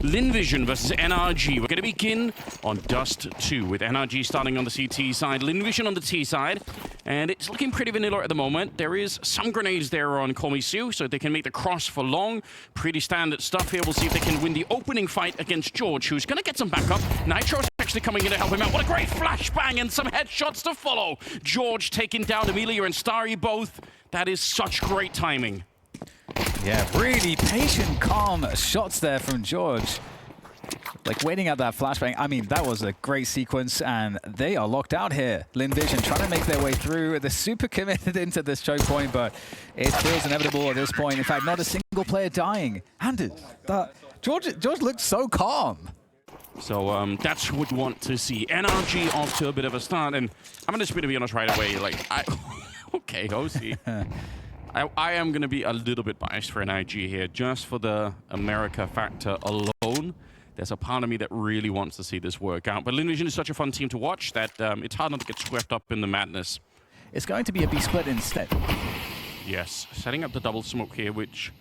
Lynn Vision versus NRG. We're going to begin on Dust 2 with NRG starting on the CT side, Lynn Vision on the T side. And it's looking pretty vanilla at the moment. There is some grenades there on Komisu, so they can make the cross for long. Pretty standard stuff here. We'll see if they can win the opening fight against George, who's going to get some backup. Nitro's actually coming in to help him out. What a great flashbang and some headshots to follow. George taking down Amelia and Starry both. That is such great timing. Yeah, really patient, calm shots there from George. Like waiting at that flashbang. I mean, that was a great sequence, and they are locked out here. Lynn Vision trying to make their way through. They're super committed into this choke point, but it feels inevitable at this point. In fact, not a single player dying. And George looked so calm. So that's what we want to see. NRG off to a bit of a start, and I'm just going to be honest right away. Like, okay, OC. I am going to be a little bit biased for NRG here, just for the America factor alone. There's a part of me that really wants to see this work out. But Lynn Vision is such a fun team to watch that it's hard not to get swept up in the madness. It's going to be a B split instead. Yes, setting up the double smoke here, which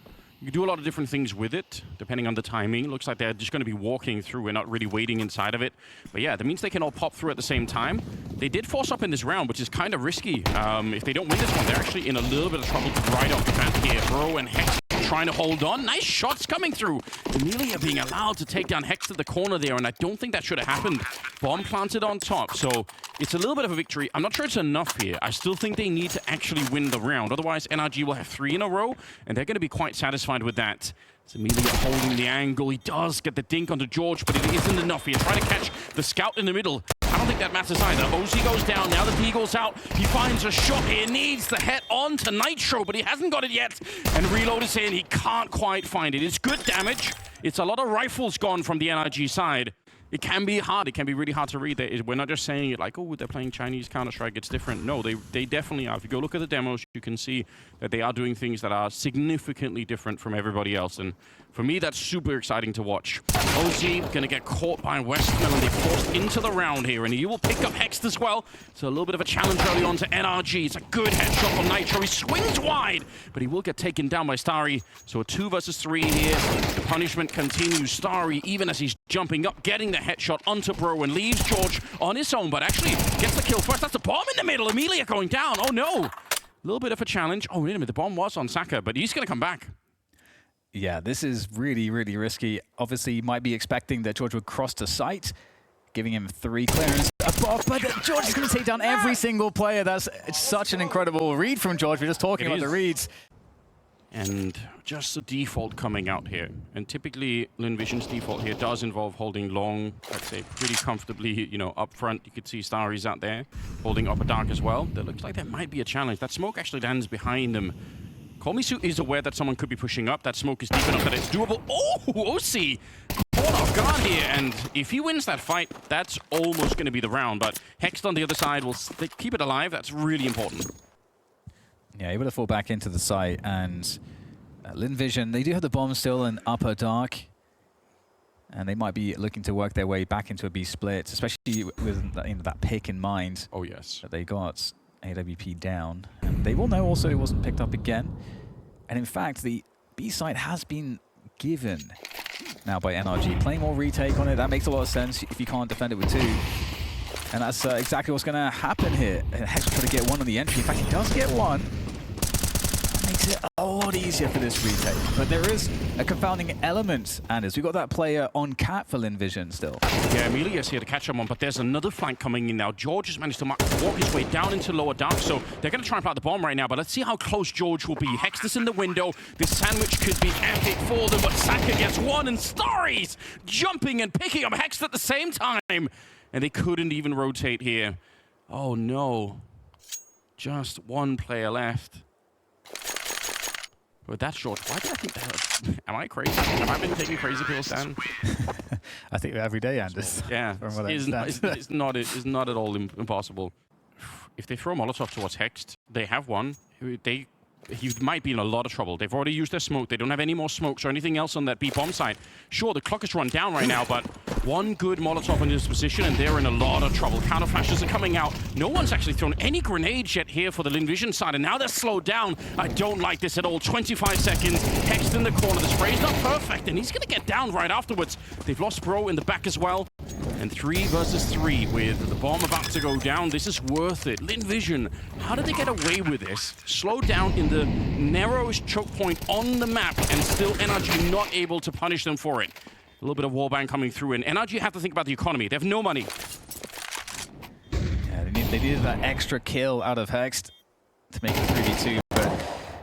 you can do a lot of different things with it, depending on the timing. Looks like they're just going to be walking through and not really waiting inside of it. But yeah, that means they can all pop through at the same time. They did force up in this round, which is kind of risky. If they don't win this one, they're actually in a little bit of trouble right off the bat here. Bro and Hex trying to hold on. Nice shots coming through. Amelia being allowed to take down Hex to the corner there, and I don't think that should have happened. Bomb planted on top, so it's a little bit of a victory. I'm not sure it's enough here. I still think they need to actually win the round. Otherwise, NRG will have 3 in a row, and they're going to be quite satisfied with that. It's Amelia holding the angle. He does get the dink onto George, but it isn't enough here. Trying to catch the scout in the middle. I don't think that matters either. OZ goes down. Now the Deagle's out. He finds a shot here. Needs the head on to Nitro, but he hasn't got it yet. And reload is in. He can't quite find it. It's good damage. It's a lot of rifles gone from the NRG side. It can be hard. It can be really hard to read. We're not just saying it like, oh, they're playing Chinese Counter-Strike. It's different. No, they definitely are. If you go look at the demos, you can see that they are doing things that are significantly different from everybody else. And for me, that's super exciting to watch. OZ going to get caught by Westman, and they forced into the round here. And he will pick up Hex as well. It's a little bit of a challenge early on to NRG. It's a good headshot from Nitro. He swings wide, but he will get taken down by Starry. So a 2 versus 3 here. The punishment continues. Starry, even as he's jumping up, getting the headshot onto Bro and leaves George on his own, but actually gets the kill first. That's a bomb in the middle. Amelia going down. Oh no. A little bit of a challenge. Oh, wait a minute. The bomb was on Saka, but he's going to come back. Yeah, this is really, really risky. Obviously, you might be expecting that George would cross to site, giving him 3 clearance above, but George is going to take down every single player. It's such an incredible read from George. We're just talking about the reads. And just the default coming out here. And typically, Lynn Vision's default here does involve holding long, I'd say pretty comfortably, you know, up front. You could see Starry's out there, holding upper dark as well. That looks like that might be a challenge. That smoke actually lands behind them. Komisu is aware that someone could be pushing up. That smoke is deep enough that it's doable. Oh, OC caught off guard here. And if he wins that fight, that's almost going to be the round. But Hex on the other side will keep it alive. That's really important. Yeah, able to fall back into the site, and Lynn Vision, they do have the bomb still in upper dark, and they might be looking to work their way back into a B split, especially with that pick in mind. Oh yes, that they got AWP down, and they will know also it wasn't picked up again. And in fact, the B site has been given now by NRG. Playing more retake on it, that makes a lot of sense if you can't defend it with 2. And that's exactly what's going to happen here. Hex will try to get 1 on the entry. In fact, he does get 1. Makes it a lot easier for this retake. But there is a confounding element, Anders. We've got that player on cat for Lynn Vision still. Yeah, Amelia's here to catch him on, but there's another flank coming in now. George has managed to walk his way down into lower dark, so they're going to try and plant the bomb right now, but let's see how close George will be. Hex this in the window. This sandwich could be epic for them, but Saka gets 1, and Starry's jumping and picking up Hex at the same time. And they couldn't even rotate here. Oh no. Just 1 player left. But that's short. Why do I think that? Am I crazy? Have I been taking crazy pills, Dan? I think every day, Anders. Yeah. It's not at all impossible. If they throw Molotov towards Hex, they have one. They he might be in a lot of trouble. They've already used their smoke. They don't have any more smokes or anything else on that B bomb side. Sure, the clock is run down right now, but one good Molotov in this position, and they're in a lot of trouble. Counter flashes are coming out. No one's actually thrown any grenades yet here for the Lynn Vision side, and now they're slowed down. I don't like this at all. 25 seconds. Hext in the corner. The spray's not perfect, and he's going to get down right afterwards. They've lost Bro in the back as well. And 3 versus 3 with the bomb about to go down. This is worth it. Lynn Vision, how did they get away with this? Slowed down in the narrowest choke point on the map, and still NRG not able to punish them for it. A little bit of wallbang coming through, and NRG have to think about the economy. They have no money. Yeah, they needed that extra kill out of Hext to make it 3v2, but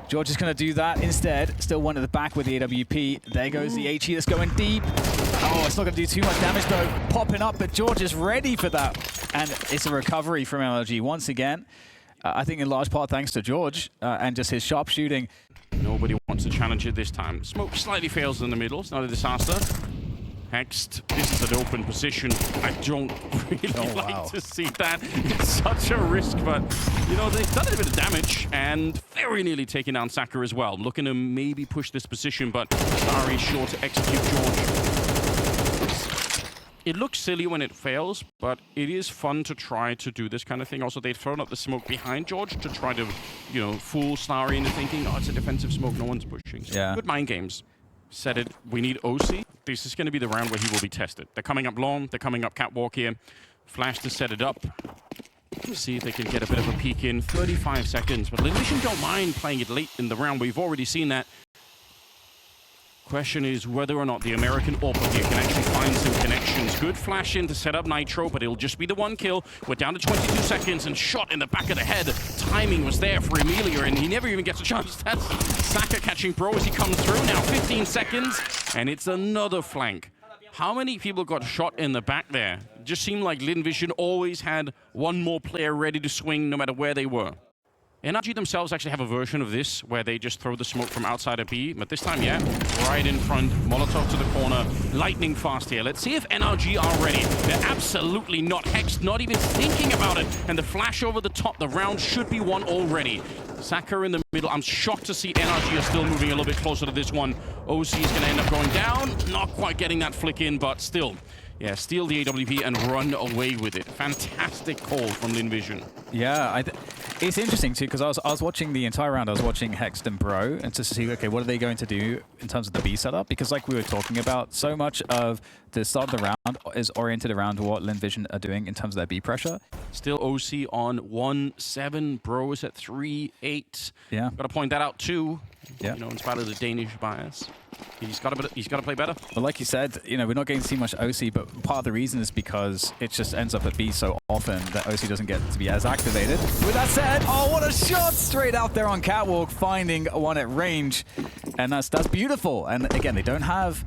George is going to do that instead. Still one at the back with the AWP. There goes the HE that's going deep. Oh, it's not going to do too much damage though. Popping up, but George is ready for that. And it's a recovery from NRG once again. I think in large part thanks to George and just his sharpshooting. Nobody wants to challenge it this time. Smoke slightly fails in the middle. It's not a disaster. Hext, this is an open position. I don't really like to see that. It's such a risk, but, you know, they've done a bit of damage and very nearly taken down Saka as well. Looking to maybe push this position, but Starry is sure to execute George. It looks silly when it fails, but it is fun to try to do this kind of thing. Also, they've thrown up the smoke behind George to try to, you know, fool Starry into thinking, oh, it's a defensive smoke, no one's pushing. So yeah. Good mind games. Said it, we need OC. This is going to be the round where he will be tested. They're coming up long, they're coming up catwalk here. Flash to set it up. See if they can get a bit of a peek in. 35 seconds, but Lynn Vision don't mind playing it late in the round. We've already seen that. Question is whether or not the American AWP here can actually find some connections. Good flash in to set up Nitro, but it'll just be the one kill. We're down to 22 seconds and shot in the back of the head. Timing was there for Emilia, and he never even gets a chance. That's Saka catching Bro as he comes through. Now 15 seconds, and it's another flank. How many people got shot in the back there? It just seemed like Lynn Vision always had one more player ready to swing no matter where they were. NRG themselves actually have a version of this where they just throw the smoke from outside of B, but this time, yeah, right in front, Molotov to the corner, lightning fast here. Let's see if NRG are ready. They're absolutely not. Hext not even thinking about it, and the flash over the top, the round should be won already. Saka in the middle. I'm shocked to see NRG are still moving a little bit closer to this one. OC is going to end up going down, not quite getting that flick in, but still. Yeah, steal the AWP and run away with it. Fantastic call from Lynn Vision. Yeah, it's interesting too, because I was watching the entire round. I was watching Hext and Bro, and to see, okay, what are they going to do in terms of the B setup? Because like we were talking about, so much of the start of the round is oriented around what Lynn Vision are doing in terms of their B pressure. Still OC on 1-7. Bro is at 3-8. Yeah. Got to point that out too. Yeah. You know, in spite of the Danish bias. He's got to play better. But like you said, you know, we're not getting to see much OC, but part of the reason is because it just ends up at B so often that OC doesn't get to be as activated. With that said, oh, what a shot straight out there on catwalk, finding one at range. And that's beautiful. And again, they don't have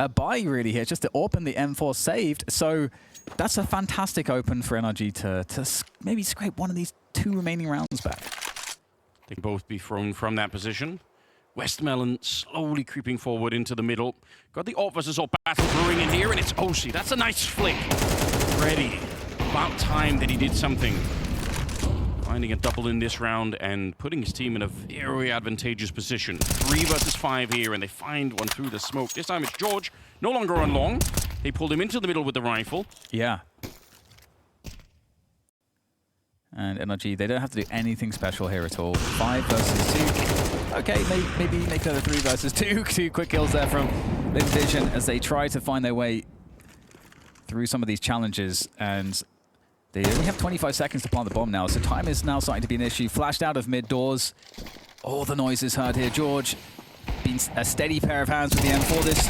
a buy really here, just the AWP and the M4 saved. So that's a fantastic open for NRG to maybe scrape one of these 2 remaining rounds back. They can both be thrown from that position. Westmelon slowly creeping forward into the middle. Got the AWP versus AWP battle brewing in here, and it's OC. That's a nice flick. Ready. About time that he did something. Finding a double in this round and putting his team in a very advantageous position. 3 versus 5 here, and they find one through the smoke. This time it's George, no longer on long. They pulled him into the middle with the rifle. Yeah. And NRG, they don't have to do anything special here at all. 5 versus 2. Okay, maybe make that a 3 versus 2. 2 quick kills there from Lynn Vision as they try to find their way through some of these challenges. And they only have 25 seconds to plant the bomb now, so time is now starting to be an issue. Flashed out of mid doors. All the noise is heard here. George being a steady pair of hands with the M4 this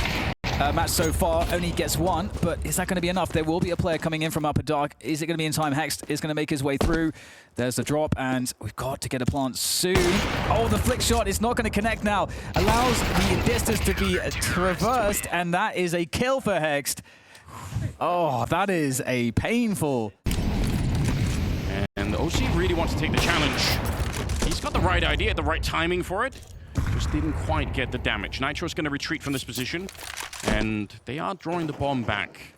match so far. Only gets 1, but is that going to be enough? There will be a player coming in from upper dark. Is it going to be in time? Hext is going to make his way through. There's the drop, and we've got to get a plant soon. Oh, the flick shot is not going to connect now. Allows the distance to be traversed, and that is a kill for Hext. Oh, that is a painful. And OC really wants to take the challenge. He's got the right idea, the right timing for it. Just didn't quite get the damage. Nitro's going to retreat from this position, and they are drawing the bomb back.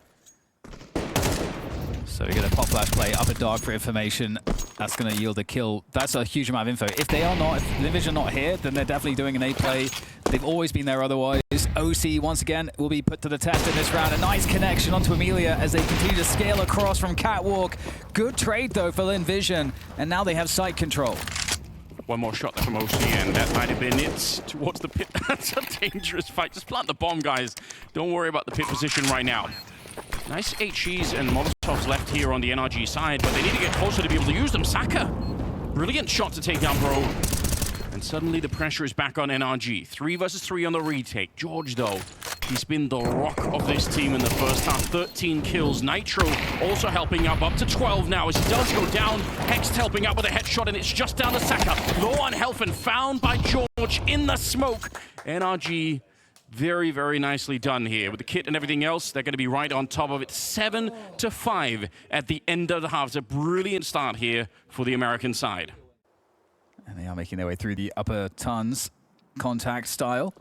So we get a pop flash play up a dark for information. That's going to yield a kill. That's a huge amount of info. If they are not, if Lynn Vision not here, then they're definitely doing an A play. They've always been there otherwise. OC, once again, will be put to the test in this round. A nice connection onto Amelia as they continue to scale across from Catwalk. Good trade, though, for Lynn Vision. And now they have site control. One more shot there from OC, and that might have been it towards the pit. That's a dangerous fight. Just plant the bomb, guys. Don't worry about the pit position right now. Nice HEs and Molotovs left here on the NRG side, but they need to get closer to be able to use them. Saka, brilliant shot to take down Bro. And suddenly the pressure is back on NRG. 3 versus 3 on the retake. George, though, he's been the rock of this team in the first half. 13 kills. Nitro also helping up to 12 now as he does go down. Hex helping out with a headshot, and it's just down to Saka. Low on health and found by George in the smoke. NRG, very, very nicely done here. With the kit and everything else, they're going to be right on top of it. 7-5 at the end of the half. It's a brilliant start here for the American side. And they are making their way through the upper tons contact style.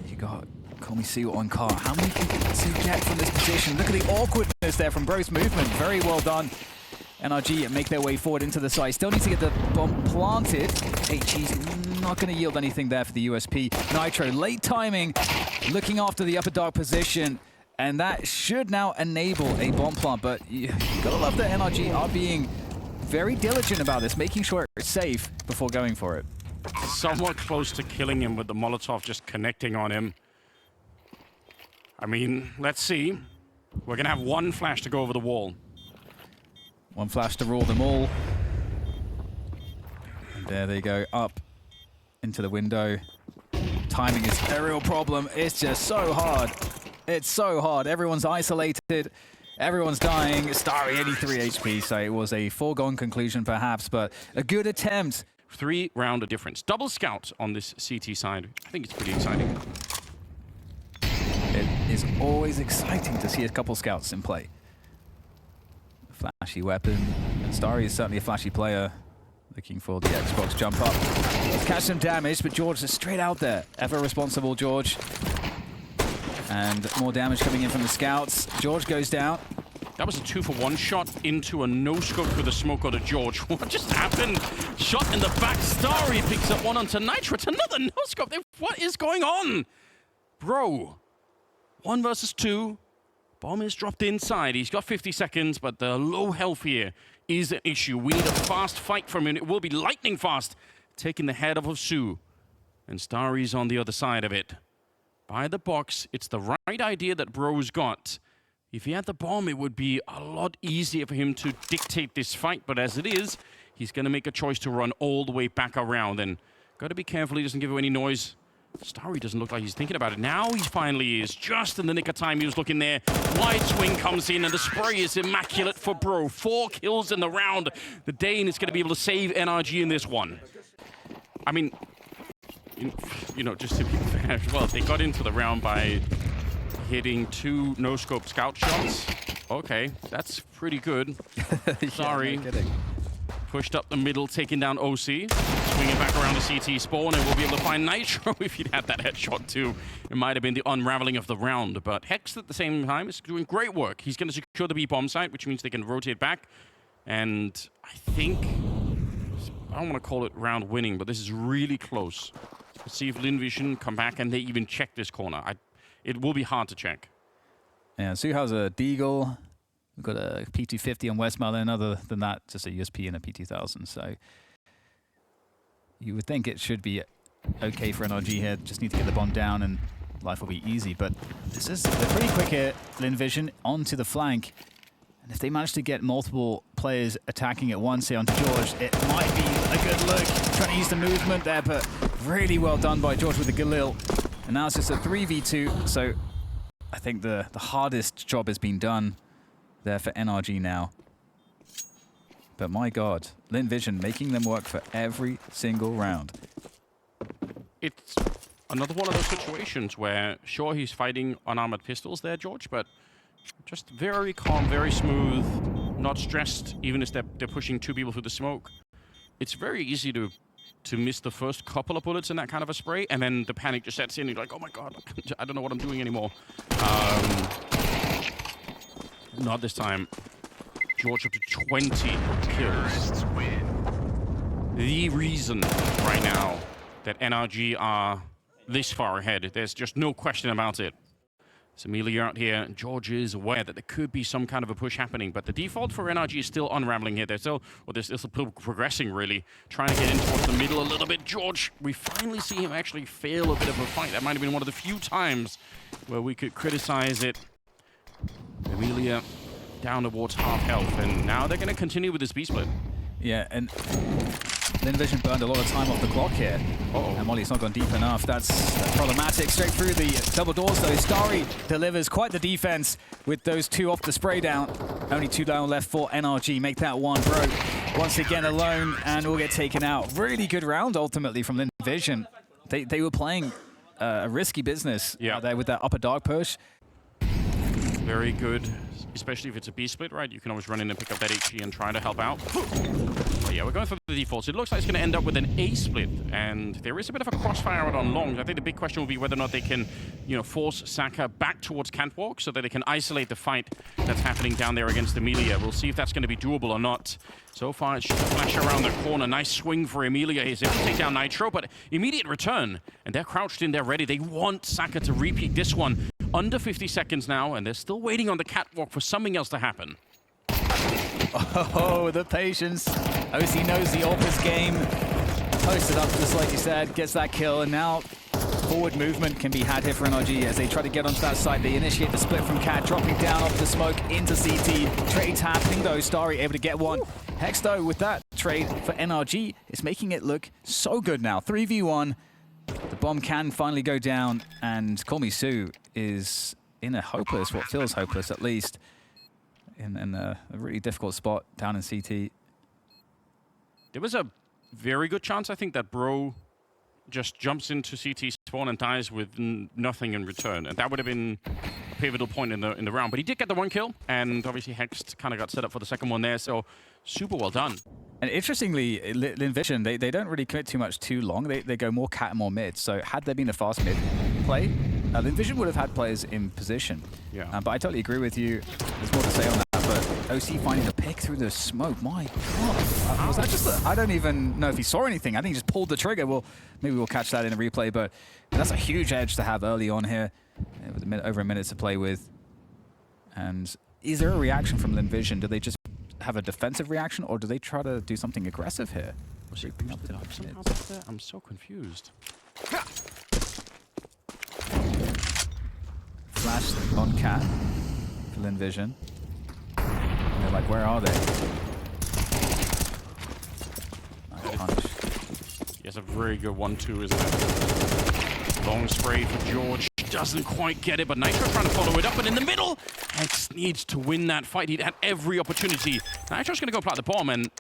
You got Call Me See on car. How many can you get from this position? Look at the awkwardness there from Bro's movement. Very well done. NRG make their way forward into the side. Still need to get the bomb planted. HE's not going to yield anything there for the USP. Nitro, late timing, looking after the upper dark position. And that should now enable a bomb plant. But you gotta love that NRG are being very diligent about this, making sure it's safe before going for it. Somewhat close to killing him with the Molotov just connecting on him. I mean, let's see. We're going to have one flash to go over the wall. One flash to rule them all. And there they go, up into the window. Timing is a real problem. It's just so hard. It's so hard. Everyone's isolated. Everyone's dying. Starry 83 HP, so it was a foregone conclusion perhaps, but a good attempt. 3 round of difference. Double scout on this CT side. I think it's pretty exciting. It is always exciting to see a couple scouts in play. Flashy weapon. And Starry is certainly a flashy player. Looking for the Xbox jump up. He's catch some damage, but George is straight out there. Ever responsible, George. And more damage coming in from the scouts. George goes down. That was a 2-for-1 shot into a no-scope with a smoke to George. What just happened? Shot in the back. Starry picks up one onto Nitro. It's another no-scope. What is going on? Bro. 1 versus 2. Bomb is dropped inside. He's got 50 seconds, but the low health here is an issue. We need a fast fight from him. It will be lightning fast. Taking the head of Su. And Starry's on the other side of it. By the box, it's the right idea that Bro's got. If he had the bomb, it would be a lot easier for him to dictate this fight. But as it is, he's going to make a choice to run all the way back around. And got to be careful he doesn't give away any noise. Starry doesn't look like he's thinking about it. Now he finally is. Just in the nick of time he was looking there. Wide swing comes in, and the spray is immaculate for Bro. 4 kills in the round. The Dane is going to be able to save NRG in this one. I mean, you know, just to be fair as well, they got into the round by hitting 2 no-scope scout shots. Okay, that's pretty good. Sorry. Yeah, no kidding. Pushed up the middle, taking down OC. Swinging back around the CT spawn, and we'll be able to find Nitro if he'd had that headshot too. It might have been the unraveling of the round, but Hex at the same time is doing great work. He's going to secure the B-bomb site, which means they can rotate back. And I think, I don't want to call it round winning, but this is really close. Let's see if Lynn Vision come back and they even check this corner. It will be hard to check. Yeah, Su has a Deagle. We've got a P250 on Westmoreland. Other than that, just a USP and a P2000. So you would think it should be okay for NRG here. Just need to get the bomb down and life will be easy. But this is they're pretty quick here. Lynn Vision onto the flank. And if they manage to get multiple players attacking at once here onto George, it might be a good look. Trying to use the movement there, but really well done by George with the Galil. And now it's just a 3v2. So I think the hardest job has been done there for NRG now. But my God, Lynn Vision making them work for every single round. It's another one of those situations where, sure, he's fighting unarmored pistols there, George, but just very calm, very smooth, not stressed, even if they're pushing 2 people through the smoke. It's very easy to miss the first couple of bullets in that kind of a spray, and then the panic just sets in. You're like, oh my God, I don't know what I'm doing anymore. Not this time. George up to 20 kills. The reason right now that NRG are this far ahead, there's just no question about it. It's Amelia out here. George is aware that there could be some kind of a push happening, but the default for NRG is still unraveling here. They're still progressing, really, trying to get in towards the middle a little bit. George, we finally see him actually fail a bit of a fight. That might have been one of the few times where we could criticize it. Amelia down towards half health, and now they're going to continue with this B-split. Yeah, and Lynn Vision burned a lot of time off the clock here. And Molly's not gone deep enough. That's problematic. Straight through the double doors, though. Starry delivers quite the defense with those 2 off the spray down. Only 2 down left for NRG. Make that 1 broke. Once again alone, and will get taken out. Really good round, ultimately, from Lynn Vision. They were playing a risky business out there with that upper dark push. Very good, especially if it's a B-split, right? You can always run in and pick up that HE and try to help out. But yeah, we're going for the defaults. It looks like it's going to end up with an A-split, and there is a bit of a crossfire out on longs. I think the big question will be whether or not they can, force Saka back towards Catwalk so that they can isolate the fight that's happening down there against Emilia. We'll see if that's going to be doable or not. So far, it's just a flash around the corner. Nice swing for Emilia. He's able to take down Nitro, but immediate return, and they're crouched in, they're ready. They want Saka to repeat this one. Under 50 seconds now, and they're still waiting on the catwalk for something else to happen. Oh, the patience. OC knows the Orcus game. Posted up, just like you said, gets that kill, and now forward movement can be had here for NRG as they try to get onto that side. They initiate the split from Cat, dropping down off the smoke into CT. Trades happening, though. Starry able to get one. Hex, though, with that trade for NRG, is making it look so good now. 3v1. The bomb can finally go down, and Call Me Sue is in a hopeless, what feels hopeless at least, in a really difficult spot down in CT. There was a very good chance, I think, that Bro just jumps into CT spawn and dies with nothing in return, and that would have been a pivotal point in the round. But he did get the 1 kill, and obviously Hext kind of got set up for the second one there, so super well done. And interestingly, Lynn Vision, they don't really commit too much too long. They go more cat and more mid. So had there been a fast mid play, Lynn Vision would have had players in position. Yeah. But I totally agree with you. There's more to say on that. But OC finding the pick through the smoke. My God. Was that just I don't even know if he saw anything. I think he just pulled the trigger. Well, maybe we'll catch that in a replay. But that's a huge edge to have early on here. With over a minute to play with. And is there a reaction from Lynn Vision? Do they just have a defensive reaction, or do they try to do something aggressive here? I'm so confused. Flash on Cat for Lynn Vision. And they're like, where are they? Nice punch. Yes, a very good 1-2, isn't it? Long spray for George. Doesn't quite get it, but Nitro trying to follow it up, and in the middle, Hex needs to win that fight. He'd had every opportunity. Nitro's going to go plant the bomb, and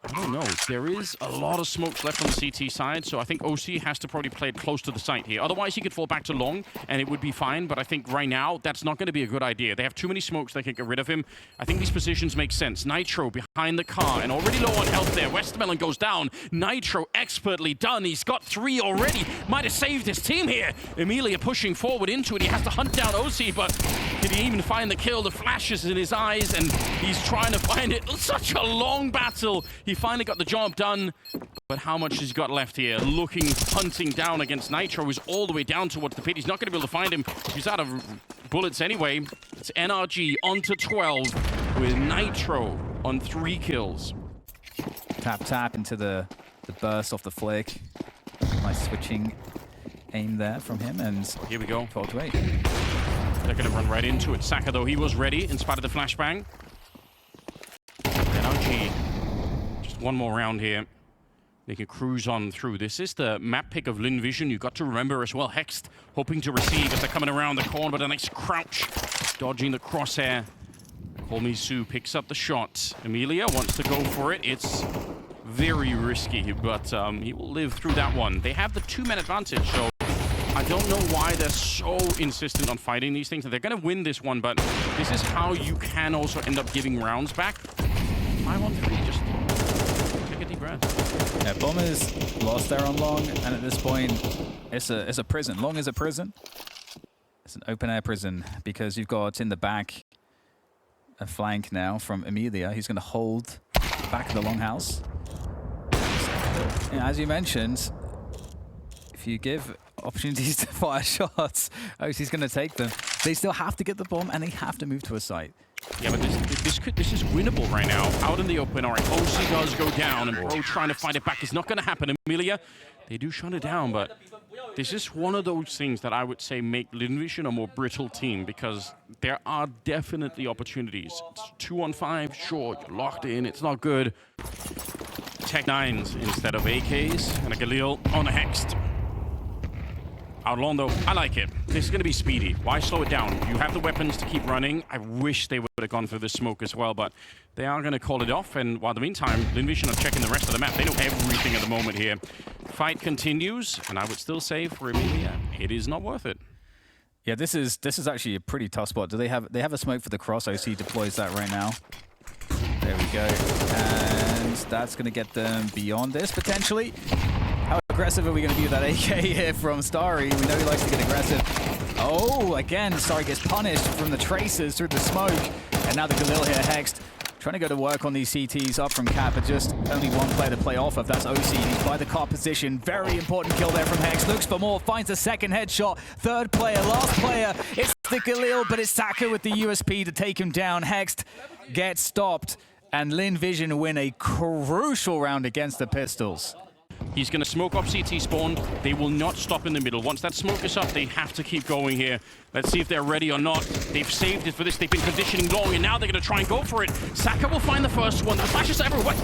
I don't know. There is a lot of smokes left on the CT side, so I think OC has to probably play it close to the site here. Otherwise, he could fall back to long, and it would be fine, but I think right now, that's not going to be a good idea. They have too many smokes, they can get rid of him. I think these positions make sense. Nitro behind the car, and already low on health there. Westmelon goes down. Nitro expertly done. He's got 3 already. Might have saved his team here. Emilia pushing forward into it. He has to hunt down OC, but did he even find the kill? The flashes in his eyes, and he's trying to find it. Such a long battle. He finally got the job done, but how much has he got left here? Hunting down against Nitro, who's all the way down towards the pit. He's not going to be able to find him. He's out of bullets anyway. It's NRG onto 12 with Nitro on 3 kills. Tap into the burst off the flick. Nice switching aim there from him, and here we go. 12 to 8. They're going to run right into it. Saka, though, he was ready in spite of the flashbang. NRG. One more round here. They can cruise on through. This is the map pick of Lynn Vision. You've got to remember as well, Hext hoping to receive as they're coming around the corner, but a nice crouch, dodging the crosshair. Call Me Sue picks up the shot. Emilia wants to go for it. It's very risky, but he will live through that one. They have the 2-man advantage, so I don't know why they're so insistent on fighting these things. They're going to win this one, but this is how you can also end up giving rounds back. 5-on-3, just take a deep breath. Yeah, Bomber's lost there on long, and at this point, it's a prison. Long is a prison. It's an open-air prison, because you've got in the back a flank now from Emilia, who's going to hold the back of the longhouse. As you mentioned, if you give opportunities to fire shots, OC's going to take them. They still have to get the bomb, and they have to move to a site. Yeah, but this is winnable right now. Out in the open, all right, OC does go down, and Bro trying to fight it back is not going to happen. Emilia, they do shut it down, but this is one of those things that I would say make Lynn Vision a more brittle team, because there are definitely opportunities. It's 2-on-5, sure, you're locked in, it's not good. Tech 9s instead of AKs, and a Galil on a Hexed. Outlawn though, I like it. This is going to be speedy. Why slow it down? You have the weapons to keep running. I wish they would have gone for the smoke as well, but they are going to call it off. And while in the meantime, Lynn Vision are checking the rest of the map. They know everything at the moment here. Fight continues, and I would still say for Emilia, it is not worth it. Yeah, this is actually a pretty tough spot. Do they have a smoke for the cross? OC deploys that right now. There we go. And that's going to get them beyond this potentially. How aggressive are we going to be with that AK here from Starry? We know he likes to get aggressive. Oh, again, Starry gets punished from the traces through the smoke. And now the Galil here, Hexed, trying to go to work on these CTs up from Cap, but just only one player to play off of. That's OC. He's by the car position. Very important kill there from Hex. Looks for more, finds a second headshot. Third player, last player. It's the Galil, but it's Saka with the USP to take him down. Hexed gets stopped, and Lynn Vision win a crucial round against the Pistols. He's going to smoke up CT spawn. They will not stop in the middle. Once that smoke is up, they have to keep going here. Let's see if they're ready or not. They've saved it for this. They've been conditioning long, and now they're going to try and go for it. Saka will find the first one. The flashes everywhere.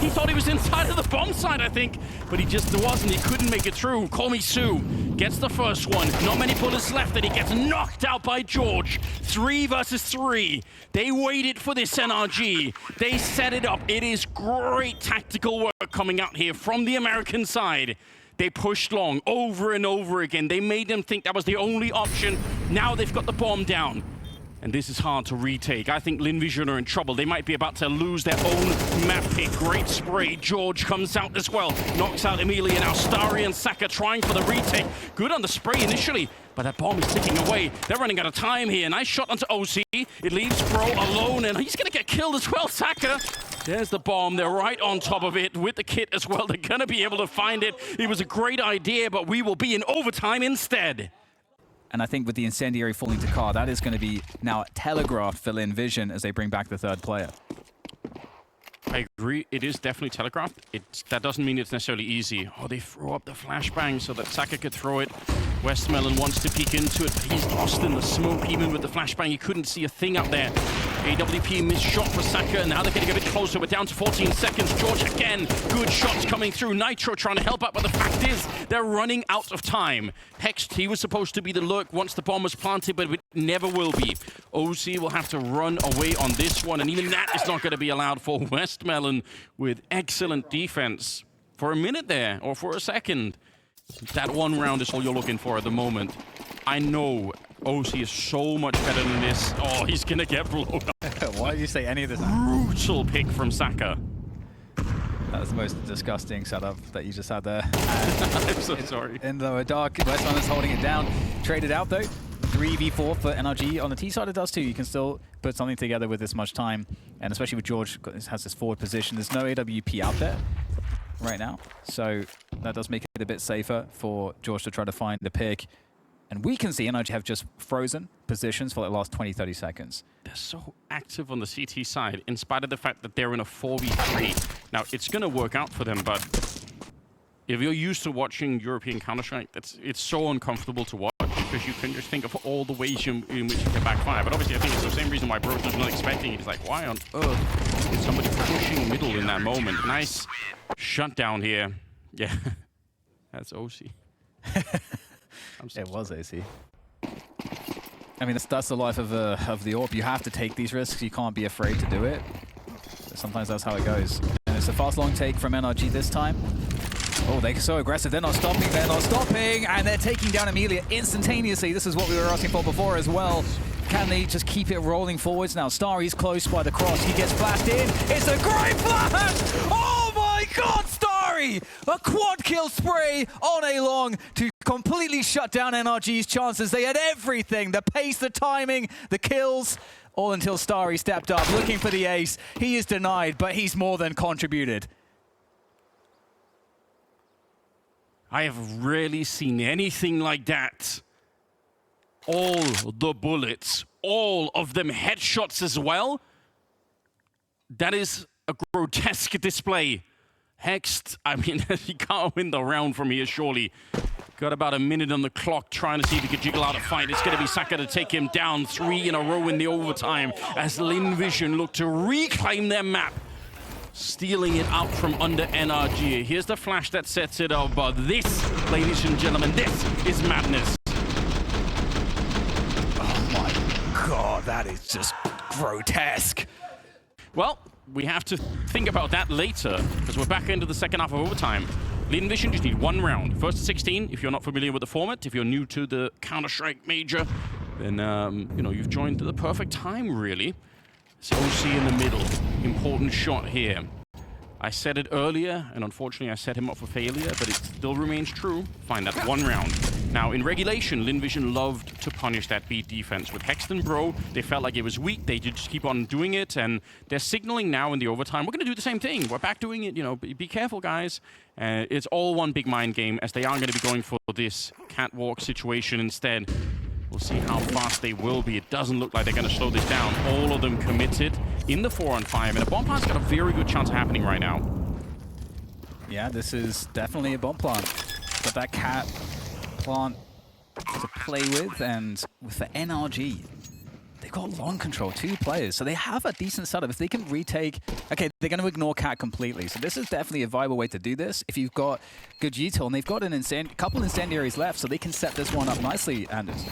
He thought he was inside of the bomb site, I think, but he just wasn't. He couldn't make it through. Call me Sue. Gets the first one. Not many bullets left, and he gets knocked out by George. 3 versus 3. They waited for this NRG. They set it up. It is great tactical work coming out here from the American side. They pushed long over and over again. They made them think that was the only option. Now they've got the bomb down. And this is hard to retake. I think Lynn Vision are in trouble. They might be about to lose their own map pick. Great spray. George comes out as well. Knocks out Emilia. Now Starry and Saka trying for the retake. Good on the spray initially, but that bomb is ticking away. They're running out of time here. Nice shot onto OC. It leaves Bro alone, and he's going to get killed as well, Saka. There's the bomb. They're right on top of it with the kit as well. They're going to be able to find it. It was a great idea, but we will be in overtime instead. And I think with the incendiary falling to car, that is going to be now telegraphed for Lynn Vision as they bring back the third player. I agree. It is definitely telegraphed. That doesn't mean it's necessarily easy. Oh, they throw up the flashbang so that Saka could throw it. Westmelon wants to peek into it, but he's lost in the smoke. Even with the flashbang, he couldn't see a thing out there. AWP missed shot for Saka, and now they're getting a bit closer. We're down to 14 seconds. George again, good shots coming through. Nitro trying to help out, but the fact is, they're running out of time. Hexed, he was supposed to be the lurk once the bomb was planted, but it never will be. OC will have to run away on this one, and even that is not going to be allowed for Westmelon with excellent defense. For a minute there, or for a second. That one round is all you're looking for at the moment. I know OC is so much better than this. Oh, he's going to get blown up. Why did you say any of this? Brutal pick from Saka. That was the most disgusting setup that you just had there. I'm so sorry. In the dark, Westmelon is holding it down. Traded out though. 3v4 for NRG. On the T side it does too. You can still put something together with this much time. And especially with George has this forward position. There's no AWP out there right now. So that does make it a bit safer for George to try to find the pick. And we can see NRG have just frozen positions for the last 20-30 seconds. They're so active on the CT side, in spite of the fact that they're in a 4v3. Now, it's going to work out for them, but if you're used to watching European Counter-Strike, it's so uncomfortable to watch because you can just think of all the ways in which you can backfire. But obviously, I think it's the same reason why Bros was not expecting it. He's like, why on earth is somebody pushing middle in that moment? Nice shutdown here. Yeah, that's OC. It was AC. I mean, that's the life of the AWP. You have to take these risks. You can't be afraid to do it. Sometimes that's how it goes. And it's a fast long take from NRG this time. Oh, they're so aggressive. They're not stopping. They're not stopping. And they're taking down Emilia instantaneously. This is what we were asking for before as well. Can they just keep it rolling forwards now? Starry's close by the cross. He gets flashed in. It's a great flash! Oh my God, Starry! A quad kill spray on a long to completely shut down NRG's chances. They had everything. The pace, the timing, the kills. All until Starry stepped up, looking for the ace. He is denied, but he's more than contributed. I have rarely seen anything like that. All the bullets, all of them headshots as well. That is a grotesque display. Hext, I mean, he can't win the round from here, surely. Got about a minute on the clock trying to see if he could jiggle out a fight. It's going to be Saka to take him down. 3 in a row in the overtime as Lynn Vision look to reclaim their map. Stealing it out from under NRG. Here's the flash that sets it up, but this, ladies and gentlemen, this is madness. Oh my god, that is just grotesque. Well, we have to think about that later, because we're back into the second half of overtime. Lynn Vision just need 1 round. First to 16, if you're not familiar with the format, if you're new to the Counter-Strike Major, then, you know, you've joined at the perfect time, really. So OC in the middle. Important shot here. I said it earlier, and unfortunately I set him up for failure, but it still remains true. Find that 1 round. Now, in regulation, Lynn Vision loved to punish that beat defense. With Hext and Bro, they felt like it was weak. They just keep on doing it, and they're signaling now in the overtime, we're going to do the same thing. We're back doing it, you know, be careful, guys. It's all one big mind game, as they are going to be going for this catwalk situation instead. We'll see how fast they will be. It doesn't look like they're going to slow this down. All of them committed in the 4-on-5, and a bomb plant's got a very good chance of happening right now. Yeah, this is definitely a bomb plant. Got that cat plant to play with, and with the NRG, they've got long control, 2 players, so they have a decent setup. If they can retake, okay, they're going to ignore cat completely, so this is definitely a viable way to do this. If you've got good util, and they've got a couple incendiaries left, so they can set this one up nicely, Anders.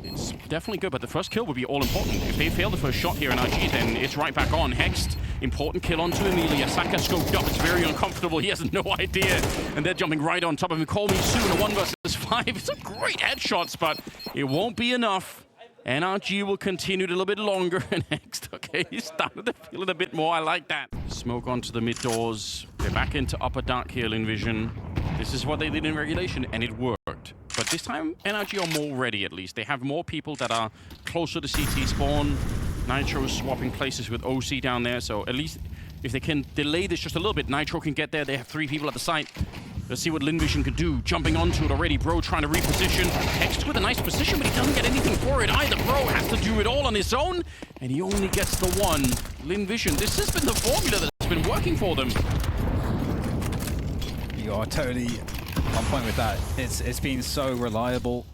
It's definitely good, but the first kill would be all important. If they fail the first shot here in RG, then it's right back on. Hext, important kill onto Emilia. Saka scoped up, it's very uncomfortable. He has no idea, and they're jumping right on top of him. Call me soon, a 1 versus 5. It's a great headshots, but it won't be enough. NRG will continue a little bit longer, and Hext, okay, he's starting to feel it a bit more. I like that. Smoke onto the mid doors. They're back into upper dark here, Lynn Vision. This is what they did in regulation, and it worked. But this time, NRG are more ready, at least. They have more people that are closer to CT spawn. Nitro is swapping places with OC down there, so at least if they can delay this just a little bit, Nitro can get there. They have 3 people at the site. Let's see what Lynn Vision can do. Jumping onto it already. Bro trying to reposition. Hext with a nice position, but he doesn't get anything for it either. Bro has to do it all on his own, and he only gets the 1. Lynn Vision, this has been the formula that's been working for them. You are totally on point with that. It's been so reliable.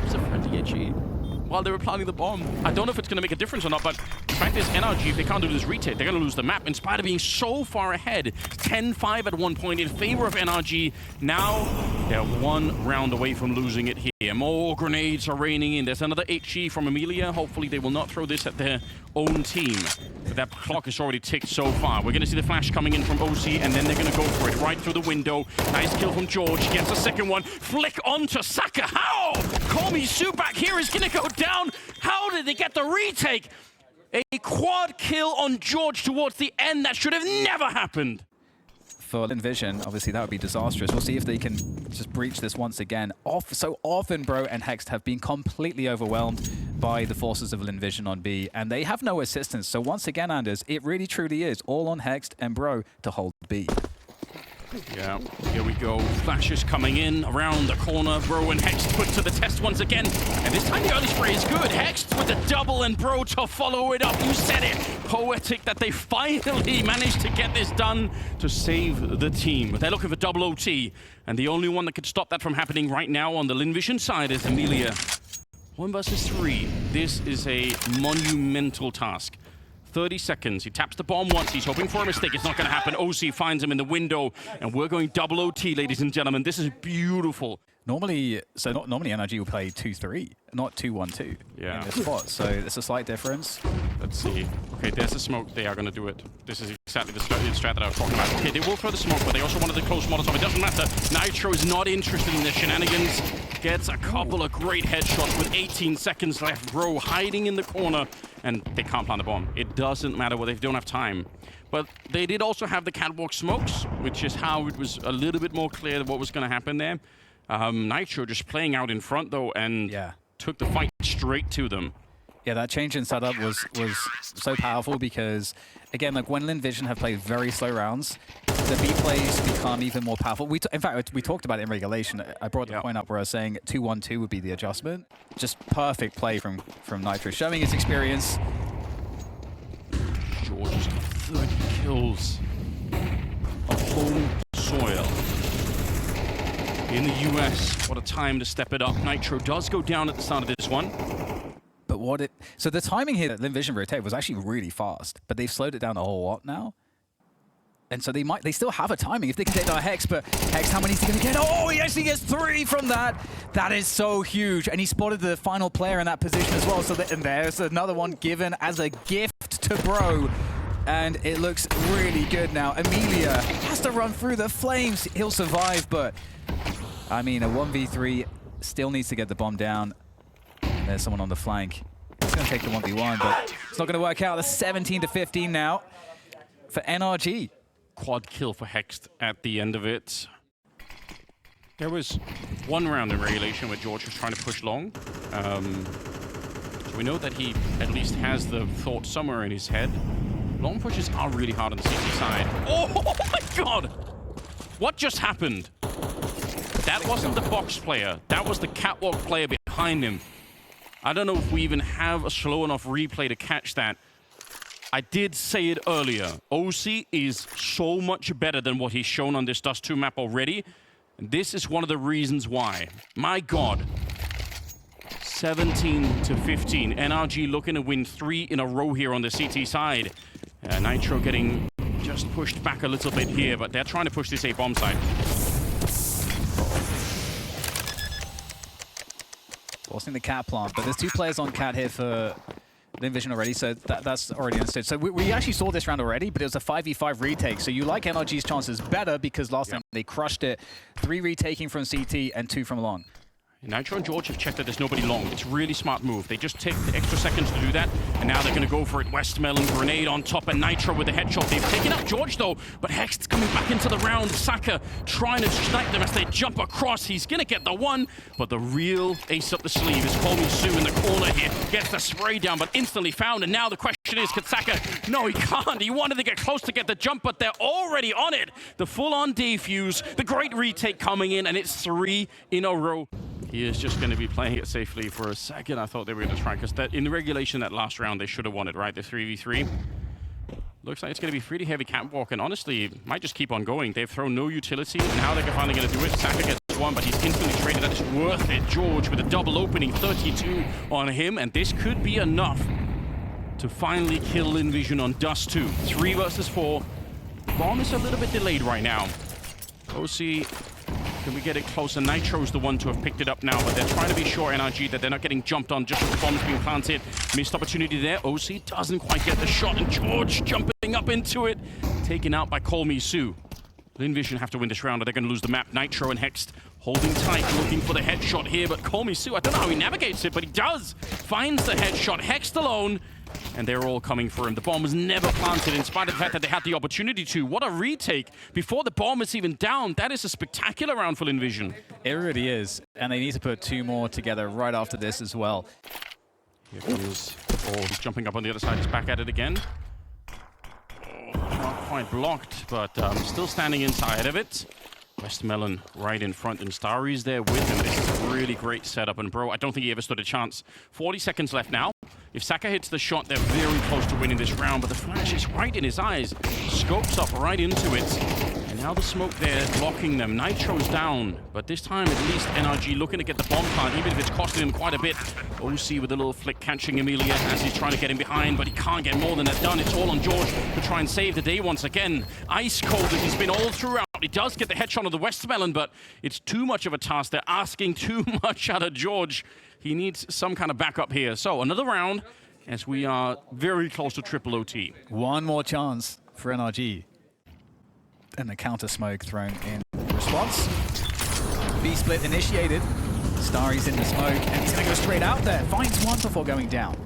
It's a friendly edgy. While they were planting the bomb. I don't know if it's going to make a difference or not, but the fact is, NRG, if they can't do this retake, they're going to lose the map, in spite of being so far ahead. 10-5 at one point in favor of NRG. Now, they're 1 round away from losing it here. More grenades are raining in. There's another HE from Emilia. Hopefully, they will not throw this at their own team. But that clock has already ticked so far. We're going to see the flash coming in from OC, and then they're going to go for it right through the window. Nice kill from George. He gets a second one. Flick onto Saka. How? Call me Sue back here is going to go down. How did they get the retake? A quad kill on George towards the end. That should have never happened. For Lynn Vision, obviously that would be disastrous. We'll see if they can just breach this once again. So often Bro and Hext have been completely overwhelmed by the forces of Lynn Vision on B, and they have no assistance. So once again, Anders, it really truly is all on Hext and Bro to hold B. Yeah, here we go. Flashes coming in around the corner. Bro and Hext put to the test once again. And this time the early spray is good. Hext with the double and Bro to follow it up. You said it. Poetic that they finally managed to get this done to save the team. But they're looking for double OT. And the only one that could stop that from happening right now on the Lynn Vision side is Emilia. 1 versus 3. This is a monumental task. 30 seconds. He taps the bomb once. He's hoping for a mistake. It's not going to happen. OC finds him in the window, and we're going double OT, ladies and gentlemen. This is beautiful. Normally NRG will play 2-3, not 2-1-2 in this spot. So there's a slight difference. Let's see. Okay, there's the smoke. They are going to do it. This is exactly the strat that I was talking about. Okay, they will throw the smoke, but they also wanted the close Molotov. It doesn't matter. Nitro is not interested in the shenanigans. Gets a couple of great headshots with 18 seconds left. Bro hiding in the corner, and they can't plant the bomb. It doesn't matter whether they don't have time. But they did also have the catwalk smokes, which is how it was a little bit more clear what was going to happen there. Nitro just playing out in front, though, and took the fight straight to them. Yeah, that change in setup was so powerful because, again, like when Lynn Vision have played very slow rounds, the B plays become even more powerful. In fact, we talked about it in regulation. I brought the point up where I was saying 2-1-2 would be the adjustment. Just perfect play from Nitro, showing his experience. George has got 30 kills on home soil. In the US, what a time to step it up. Nitro does go down at the start of this one. But so the timing here that Lynn Vision rotate was actually really fast, but they've slowed it down a whole lot now. And so they still have a timing if they can take down Hex, but Hex, how many is he going to get? Oh, he actually gets 3 from that. That is so huge. And he spotted the final player in that position as well. So and there's another one given as a gift to Bro. And it looks really good now. Amelia has to run through the flames. He'll survive, but I mean, a 1v3 still needs to get the bomb down. There's someone on the flank. He's going to take the 1v1, but it's not going to work out. That's 17-15 now for NRG. Quad kill for Hext at the end of it. There was one round in regulation where George was trying to push long. So we know that he at least has the thought somewhere in his head. Long pushes are really hard on the CT side. Oh my god! What just happened? That wasn't the box player. That was the catwalk player behind him. I don't know if we even have a slow enough replay to catch that. I did say it earlier. OC is so much better than what he's shown on this Dust 2 map already. And this is one of the reasons why. My god. 17-15. NRG looking to win 3 in a row here on the CT side. Nitro getting just pushed back a little bit here, but they're trying to push this A bomb side. Forcing the cat plant, but there's 2 players on cat here for Lynn Vision already, so that's already understood. So we actually saw this round already, but it was a 5v5 retake. So you like NRG's chances better because last time they crushed it. 3 retaking from CT and 2 from long. Nitro and George have checked that there's nobody long. It's a really smart move. They just take the extra seconds to do that, and now they're going to go for it. Westmelon, grenade on top, and Nitro with the headshot. They've taken out George, though, but Hex coming back into the round. Saka trying to snipe them as they jump across. He's going to get the 1, but the real ace up the sleeve is Colmy Sue in the corner here. Gets the spray down, but instantly found, and now the question is, can Saka? No, he can't. He wanted to get close to get the jump, but they're already on it. The full-on defuse, the great retake coming in, and it's 3 in a row. He is just going to be playing it safely for a second. I thought they were going to try, because in the regulation that last round, they should have won it, right? The 3v3. Looks like it's going to be pretty heavy catwalk, and honestly, it might just keep on going. They've thrown no utility, and now they're finally going to do it. Saka gets 1, but he's instantly traded. That is worth it. George with a double opening, 32 on him, and this could be enough to finally kill Lynn Vision on Dust 2. 3 versus 4. Bomb is a little bit delayed right now. OC... Can we get it closer? Nitro's the one to have picked it up now, but they're trying to be sure, NRG, that they're not getting jumped on just as the bomb's being planted. Missed opportunity there. OC doesn't quite get the shot, and George jumping up into it. Taken out by Colmy Sue. Lynn Vision have to win this round, or they're going to lose the map. Nitro and Hext holding tight, looking for the headshot here, but Colmy Sue, I don't know how he navigates it, but he does. Finds the headshot. Hext alone. And they're all coming for him. The bomb was never planted in spite of the fact that they had the opportunity to. What a retake. Before the bomb is even down. That is a spectacular round for Lynn Vision. It really is. And they need to put 2 more together right after this as well. Here comes... Oh, he's jumping up on the other side. He's back at it again. Oh, not quite blocked, but still standing inside of it. Westmelon right in front, and Starry's there with him. This is a really great setup, and Bro, I don't think he ever stood a chance. 40 seconds left now. If Saka hits the shot, they're very close to winning this round, but the flash is right in his eyes. Scopes up right into it. And now the smoke there blocking them. Nitro's down, but this time at least NRG looking to get the bomb plant, even if it's costing him quite a bit. OC with a little flick catching Amelia as he's trying to get him behind, but he can't get more than that done. It's all on George to try and save the day once again. Ice cold as he's been all throughout. He does get the headshot of the Westmelon, but it's too much of a task. They're asking too much out of George. He needs some kind of backup here. So another round as we are very close to triple OT. 1 more chance for NRG. And the counter smoke thrown in response. B-split initiated. Starry's in the smoke, and he's going to go straight out there. Finds 1 before going down.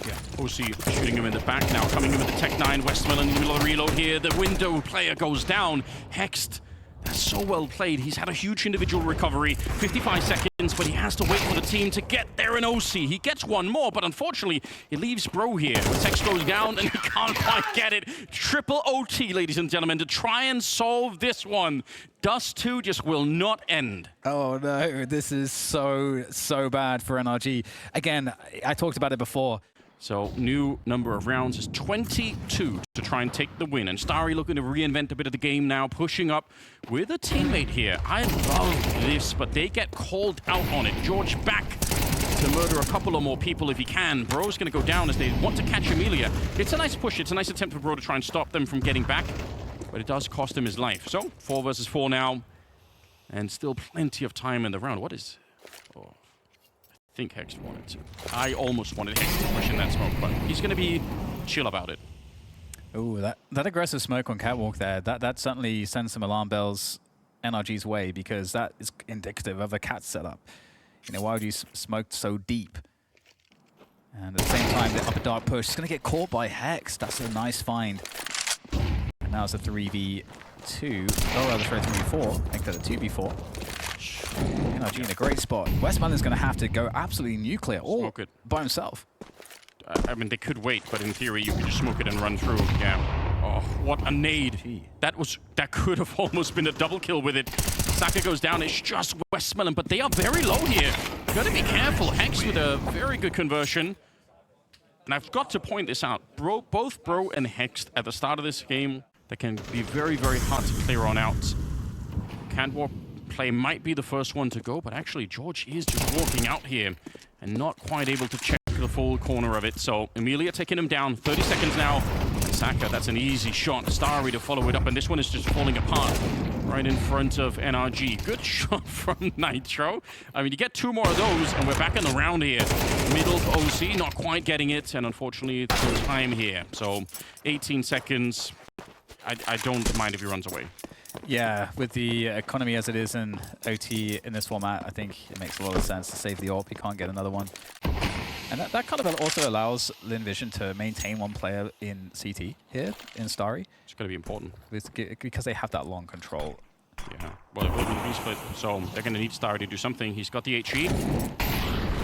Yeah, OC shooting him in the back now, coming in with the Tech 9. Westmelon in the middle of the reload here. The window player goes down. Hext, that's so well played. He's had a huge individual recovery. 55 seconds. but he has to wait for the team to get there in OC. He gets one more, but unfortunately, he leaves Bro here. The text goes down, and he can't quite get it. Triple OT, ladies and gentlemen, to try and solve this one. Dust 2 just will not end. Oh no, this is so bad for NRG. Again, I talked about it before. So, new number of rounds is 22 to try and take the win. And Starry looking to reinvent a bit of the game now, pushing up with a teammate here. I love this, but they get called out on it. George back to murder a couple of more people if he can. Bro's going to go down as they want to catch Amelia. It's a nice push. It's a nice attempt for Bro to try and stop them from getting back, but it does cost him his life. So, 4 versus 4 now, and still plenty of time in the round. What is... Oh. I think Hex wanted to. I almost wanted Hex to push in that smoke, but he's going to be chill about it. Ooh, that aggressive smoke on Catwalk there, that certainly sends some alarm bells NRG's way, because that is indicative of a cat setup. You know, why would you smoke so deep? And at the same time, the upper dark push is going to get caught by Hex. That's a nice find. And now it's a 3v2. Oh, rather, sorry, 3v4. I think that's a 2v4. NRG in a great spot. Westmoreland's going to have to go absolutely nuclear all by himself. I mean, they could wait, but in theory, you could just smoke it and run through. Yeah. Oh, what a nade. Gee. That could have almost been a double kill with it. Saka goes down. It's just Westmoreland, but they are very low here. Got to be careful. Hex with a very good conversion. And I've got to point this out. Both Bro and Hex at the start of this game, they can be very, very hard to clear on out. Catwalk play might be the first one to go, but actually George is just walking out here and not quite able to check the full corner of it. So Amelia taking him down, 30 seconds now. And Saka, that's an easy shot. Starry to follow it up, and this one is just falling apart right in front of NRG. Good shot from Nitro. I mean, you get 2 more of those, and we're back in the round here. Middle of OC, not quite getting it, and unfortunately, it's no time here. So 18 seconds. I don't mind if he runs away. Yeah, with the economy as it is in OT in this format, I think it makes a lot of sense to save the AWP. You can't get another one. And that kind of also allows Lynn Vision to maintain one player in CT here in Starry. It's going to be important. Because they have that long control. Yeah, well, it will be resplit, so they're going to need Starry to do something. He's got the HE.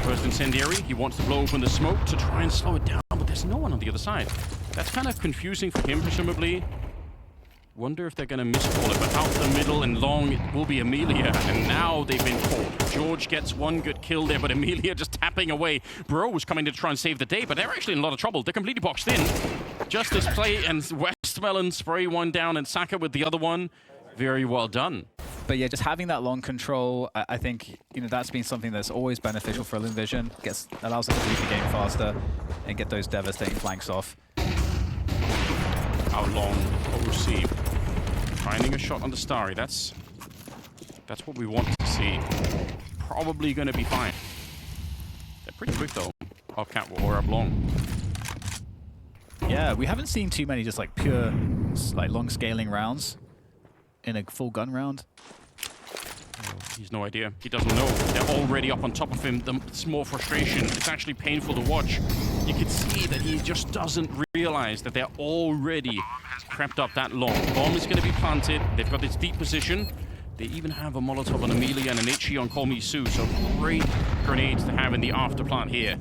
First incendiary. He wants to blow open the smoke to try and slow it down, but there's no one on the other side. That's kind of confusing for him, presumably. Wonder if they're going to miscall it, but out the middle and long, it will be Amelia, and now they've been caught. George gets one good kill there, but Amelia just tapping away. Bro was coming to try and save the day, but they're actually in a lot of trouble. They're completely boxed in. Just this play, and Westmoreland spray one down, and Saka with the other one. Very well done. But yeah, just having that long control, I think, you know, that's been something that's always beneficial for Lynn Vision. Allows them to lead the game faster and get those devastating flanks off. How long OC finding a shot on the Starry. That's what we want to see. Probably going to be fine. They're pretty quick though. Up Catwalk or up long. Yeah, we haven't seen too many just like pure like long scaling rounds in a full gun round. He's no idea. He doesn't know. They're already up on top of him. It's more frustration. It's actually painful to watch. You can see that he just doesn't realize that they're already prepped up that long. Bomb is going to be planted. They've got this deep position. They even have a Molotov on Amelia and an HE on Call Me Sue. So great grenades to have in the after plant here.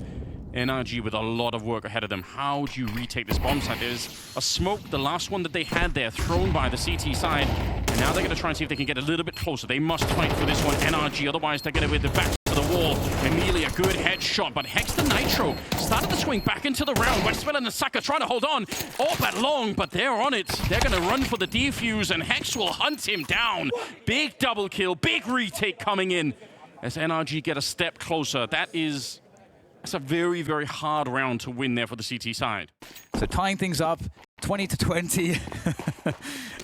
NRG with a lot of work ahead of them. How do you retake this bomb site? There's a smoke, the last one that they had there, thrown by the CT side. And now they're going to try and see if they can get a little bit closer. They must fight for this one, NRG. Otherwise, they're going to be the back to the wall. Amelia, good headshot. But Hex the Nitro started to swing back into the round. Westmoreland and Saka trying to hold on. All but long, but they're on it. They're going to run for the defuse, and Hex will hunt him down. Big double kill, big retake coming in as NRG get a step closer. That's a very, very hard round to win there for the CT side. So tying things up, 20-20.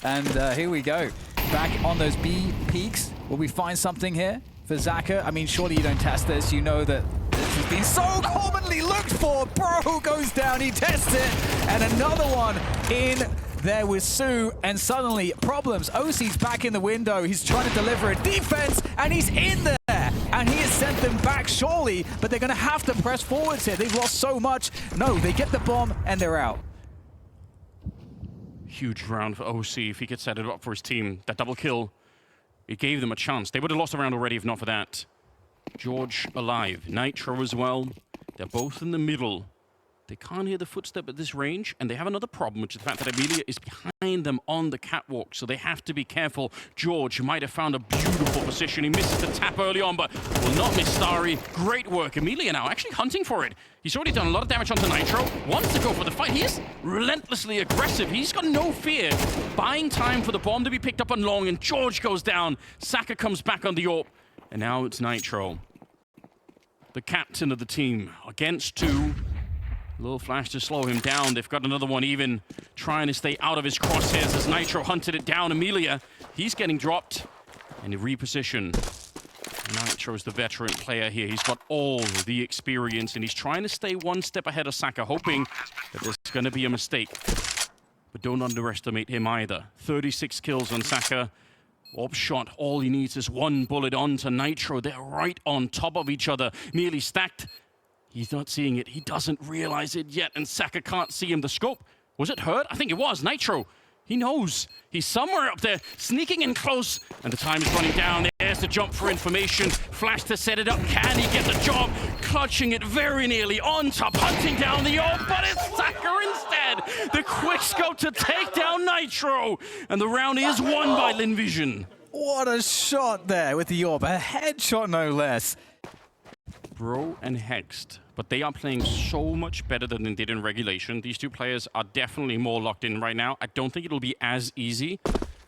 And here we go. Back on those B peaks. Will we find something here for Zaka? I mean, surely you don't test this. You know that this has been so commonly looked for. Bro goes down, he tests it. And another one in there with Sue, and suddenly problems. OC's back in the window. He's trying to deliver a defense, and he's in there. And he has sent them back, surely, but they're going to have to press forwards here. They've lost so much. No, they get the bomb, and they're out. Huge round for OC if he could set it up for his team. That double kill, it gave them a chance. They would have lost the round already if not for that. George alive. Nitro as well. They're both in the middle. They can't hear the footstep at this range, and they have another problem, which is the fact that Amelia is behind them on the catwalk, so they have to be careful. George might have found a beautiful position. He misses the tap early on, but will not miss Starry. Great work. Amelia now actually hunting for it. He's already done a lot of damage onto Nitro. Wants to go for the fight. He is relentlessly aggressive. He's got no fear. Buying time for the bomb to be picked up on long, and George goes down. Saka comes back on the AWP, and now it's Nitro, the captain of the team, against two. Little flash to slow him down. They've got another one even trying to stay out of his crosshairs as Nitro hunted it down. Amelia, he's getting dropped and he repositioned. Nitro's the veteran player here. He's got all the experience and he's trying to stay one step ahead of Saka, hoping that there's going to be a mistake. But don't underestimate him either. 36 kills on Saka. AWP shot, all he needs is one bullet onto Nitro. They're right on top of each other, nearly stacked. He's not seeing it. He doesn't realize it yet, and Saka can't see him. The scope, was it hurt? I think it was. Nitro, he knows. He's somewhere up there, sneaking in close, and the time is running down. There's the jump for information. Flash to set it up. Can he get the job? Clutching it very nearly on top, hunting down the AWP, but it's Saka instead. The quick scope to take down Nitro, and the round is won by Lynn Vision. What a shot there with the AWP. A headshot, no less. Bro and Hexed, but they are playing so much better than they did in regulation. These two players are definitely more locked in right now. I don't think it'll be as easy.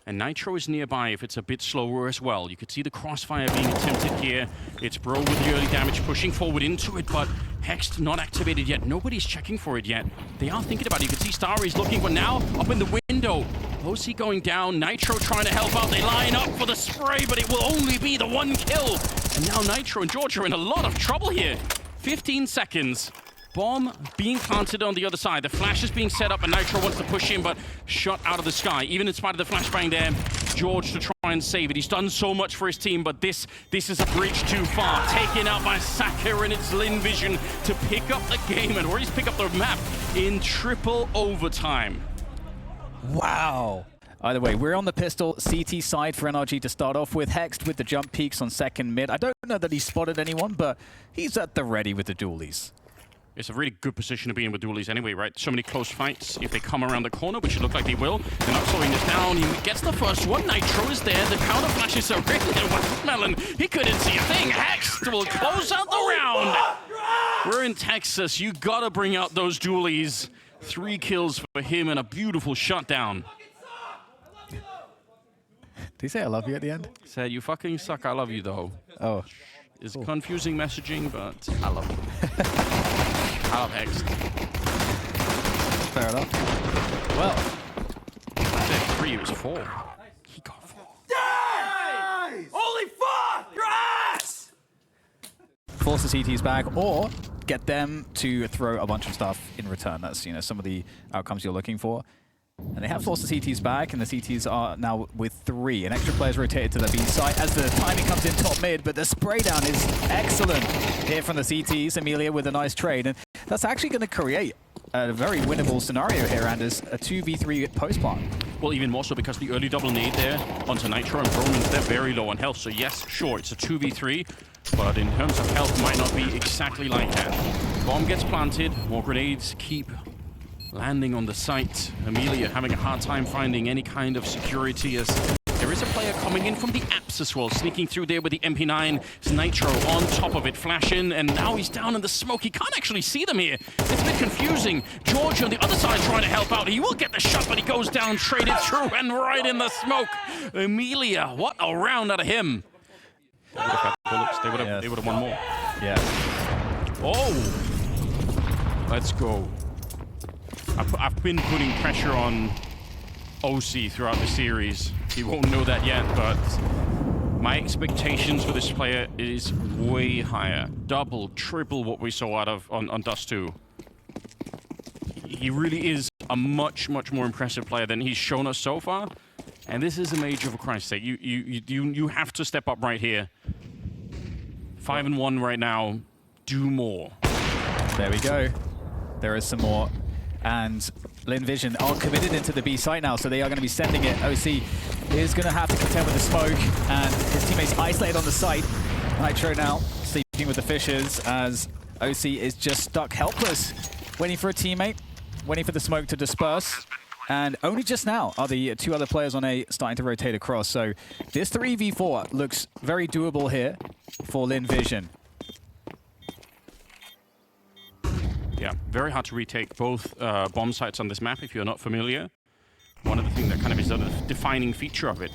And Nitro is nearby if it's a bit slower as well. You could see the crossfire being attempted here. It's Bro with the early damage pushing forward into it, but Hexed not activated yet. Nobody's checking for it yet. They are thinking about it. You can see Starry's looking, but now up in the window. OC going down, Nitro trying to help out. They line up for the spray, but it will only be the one kill. And now Nitro and George are in a lot of trouble here. 15 seconds. Bomb being planted on the other side. The flash is being set up and Nitro wants to push in, but shot out of the sky. Even in spite of the flashbang there, George to try and save it. He's done so much for his team, but this is a bridge too far. Taken out by Saka, and it's Lynn Vision to pick up the game and already pick up the map in triple overtime. Wow. Either way, we're on the pistol CT side for NRG to start off with. Hexed with the jump peaks on second mid. I don't know that he spotted anyone, but he's at the ready with the dualies. It's a really good position to be in with dualies anyway, right? So many close fights. If they come around the corner, which it look like they will, they're not slowing this down. He gets the first one. Nitro is there. The counter flashes are written in Watermelon. He couldn't see a thing. Hexed will close out the round. We're in Texas. You gotta bring out those dualies. 3 kills for him and a beautiful shutdown. Did he say I love you at the end? Said, you fucking suck, I love you though. Oh. It's confusing messaging, but I love you. I love Hexed. Fair enough. Well. I said 3, it was 4. He got 4. Nice! Holy fuck! Your ass! Force the CTs back, or get them to throw a bunch of stuff in return. That's, you know, some of the outcomes you're looking for. And they have forced the CTs back, and the CTs are now with 3. An extra player's rotated to the B site as the timing comes in top mid, but the spray down is excellent here from the CTs. Amelia with a nice trade, and that's actually going to create a very winnable scenario here, Anders. A 2v3 post-plant. Well, even more so because the early double nade there onto Nitro and Romans, they're very low on health. So yes, sure, it's a 2v3, but in terms of health, might not be exactly like that. Bomb gets planted, more grenades keep landing on the site. Amelia having a hard time finding any kind of security as there is a player coming in from the apps as well, sneaking through there with the MP9. It's Nitro on top of it, flash in, and now he's down in the smoke. He can't actually see them here. It's a bit confusing. George on the other side trying to help out. He will get the shot, but he goes down, traded through, and right in the smoke. Amelia, what a round out of him. They would have had bullets. They would have won more. Yeah. Oh! Let's go. I've been putting pressure on OC throughout the series. He won't know that yet, but my expectations for this player is way higher. Double, triple what we saw out of on Dust 2. He really is a much more impressive player than he's shown us so far. And this is a major, for Christ's sake. You have to step up right here. 5-1 right now. Do more. There we go. There is some more. And Lynn Vision are committed into the B site now, so they are going to be sending it. OC is going to have to contend with the smoke, and his teammates isolated on the site. Nitro now with the Fishers as OC is just stuck helpless, waiting for a teammate, waiting for the smoke to disperse. And only just now are the two other players on A starting to rotate across. So this 3v4 looks very doable here for Lynn Vision. Yeah, very hard to retake both bomb sites on this map if you're not familiar. One of the things that kind of is a defining feature of it.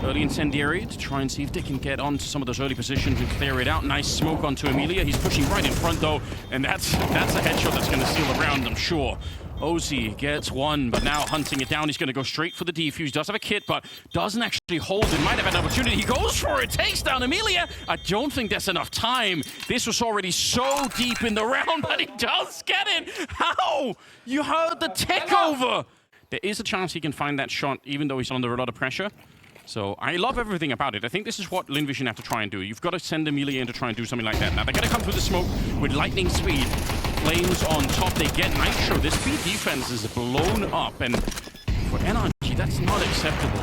Early incendiary to try and see if they can get onto some of those early positions and clear it out. Nice smoke onto Amelia. He's pushing right in front though, and that's a headshot that's going to seal the round, I'm sure. Ozzy gets one, but now hunting it down. He's going to go straight for the defuse. Does have a kit, but doesn't actually hold it. Might have had an opportunity. He goes for it. Takes down Amelia. I don't think that's enough time. This was already so deep in the round, but he does get it. How? You heard the takeover. There is a chance he can find that shot, even though he's under a lot of pressure. So I love everything about it. I think this is what Lynn Vision have to try and do. You've got to send Amelia in to try and do something like that. Now they're going to come through the smoke with lightning speed. Flames on top. They get Nitro. This B defense is blown up. And for NRG, that's not acceptable.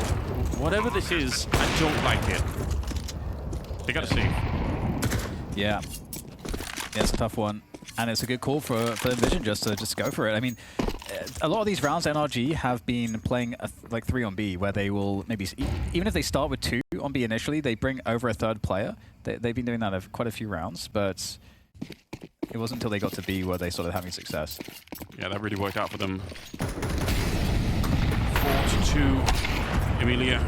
Whatever this is, I don't like it. They got to save. Yeah. It's a tough one. And it's a good call for Lynn Vision just to go for it. I mean, a lot of these rounds, NRG have been playing like 3 on B, where they will maybe, even if they start with 2 on B initially, they bring over a third player. They've been doing that quite a few rounds, but it wasn't until they got to B where they started having success. Yeah, that really worked out for them. 4-2. Amelia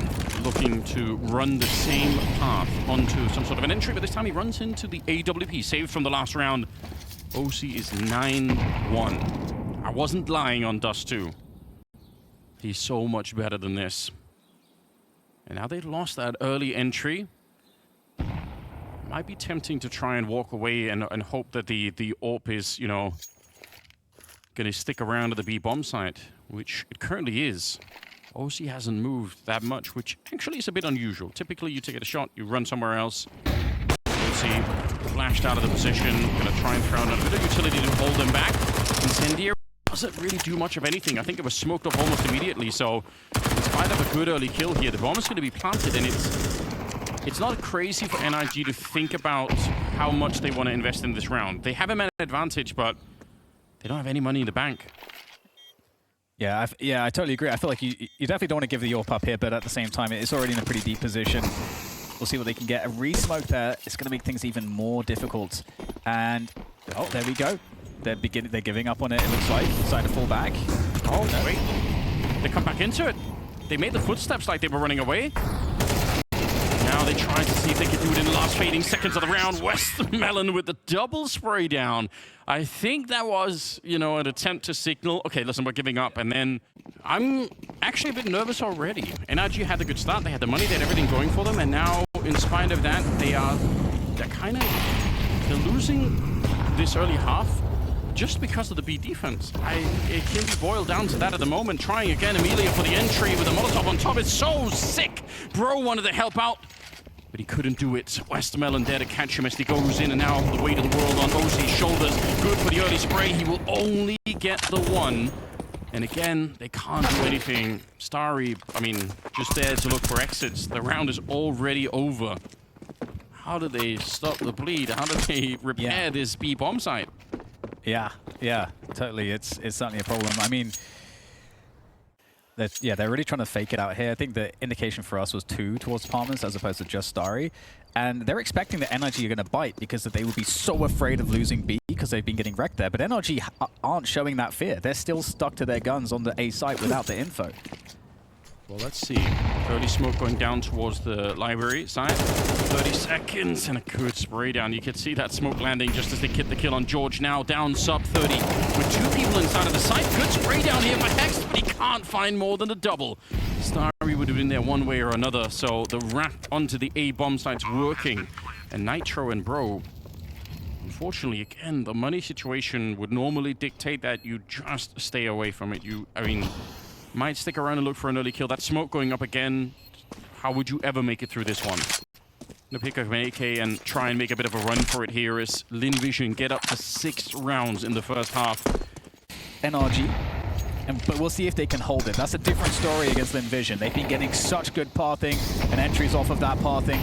looking to run the same path onto some sort of an entry, but this time he runs into the AWP, saved from the last round. OC is 9-1. I wasn't lying on Dust 2. He's so much better than this. And now they've lost that early entry. Might be tempting to try and walk away and hope that the AWP is, you know, going to stick around at the B bomb site, which it currently is. OC hasn't moved that much, which actually is a bit unusual. Typically, you take a shot, you run somewhere else. OC flashed out of the position, going to try and throw out a bit of utility to hold them back. Incendiary doesn't really do much of anything. I think it was smoked up almost immediately, so in spite of a good early kill here, the bomb is going to be planted, and it's not crazy for NRG to think about how much they want to invest in this round. They have a man advantage, but they don't have any money in the bank. Yeah, I totally agree. I feel like you definitely don't want to give the AWP up here, but at the same time, it's already in a pretty deep position. We'll see what they can get. A re-smoke there, it's going to make things even more difficult. And, oh, there we go. They're giving up on it, it looks like. Starting to fall back. Oh, no. Wait. They come back into it. They made the footsteps like they were running away. Now they try to see if they can do it in the last fading seconds of the round. Westmelon with the double spray down. I think that was, you know, an attempt to signal, okay, listen, we're giving up. And then I'm actually a bit nervous already. NRG had a good start. They had the money. They had everything going for them. And now, in spite of that, they're losing this early half just because of the B defense. It can be boiled down to that at the moment. Trying again, Amelia for the entry with a Molotov on top. It's so sick. Bro wanted to help out, but he couldn't do it. Westmelon there to catch him as he goes in, and now the weight of the world on OC's shoulders. Good for the early spray. He will only get the one. And again, they can't do anything. Starry, I mean, just there to look for exits. The round is already over. How do they stop the bleed? How do they repair this B bomb site? Yeah, totally. It's certainly a problem. I mean, they're really trying to fake it out here. I think the indication for us was 2 towards Palmers as opposed to just Starry. And they're expecting that NRG are going to bite because they will be so afraid of losing B because they've been getting wrecked there. But NRG aren't showing that fear. They're still stuck to their guns on the A site without the info. Well, let's see. Early smoke going down towards the library side. 30 seconds and a good spray down. You can see that smoke landing just as they get the kill on George. Now down sub 30 with 2 people inside of the site. Good spray down here by Hex, but he can't find more than a double. Starry would have been there one way or another, so the wrap onto the A bomb site's working. And Nitro and Bro, unfortunately, again, the money situation would normally dictate that you just stay away from it. Might stick around and look for an early kill. That smoke going up again. How would you ever make it through this one? Gonna pick up an AK and try and make a bit of a run for it here as Lynn Vision get up to 6 rounds in the first half. NRG, but we'll see if they can hold it. That's a different story against Lynn Vision. They've been getting such good pathing and entries off of that pathing.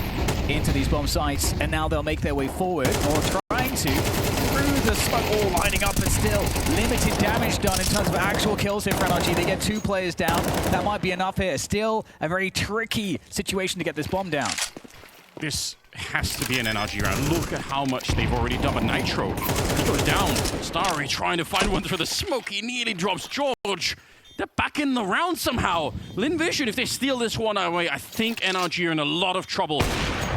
into these bomb sites, and now they'll make their way forward, or trying to, through the smoke, all lining up, but still limited damage done in terms of actual kills here for NRG. They get 2 players down. That might be enough here. Still a very tricky situation to get this bomb down. This has to be an NRG round. Look at how much they've already done. But Nitro, he goes down. Starry trying to find one through the smoke. He nearly drops George. They're back in the round somehow. Lynn Vision, if they steal this one away, I think NRG are in a lot of trouble.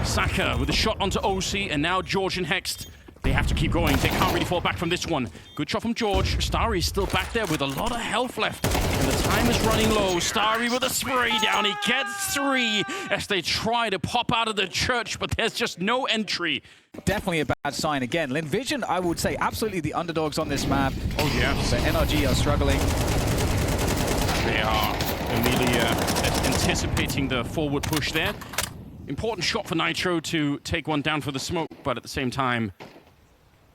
Saka with a shot onto OC, and now George and Hext. They have to keep going. They can't really fall back from this one. Good shot from George. Starry's still back there with a lot of health left. And the time is running low. Starry with a spray down. He gets 3 as they try to pop out of the church, but there's just no entry. Definitely a bad sign again. Lynn Vision, I would say, absolutely the underdogs on this map. Oh, yeah. So NRG are struggling. They are. Amelia anticipating the forward push there. Important shot for Nitro to take one down for the smoke, but at the same time,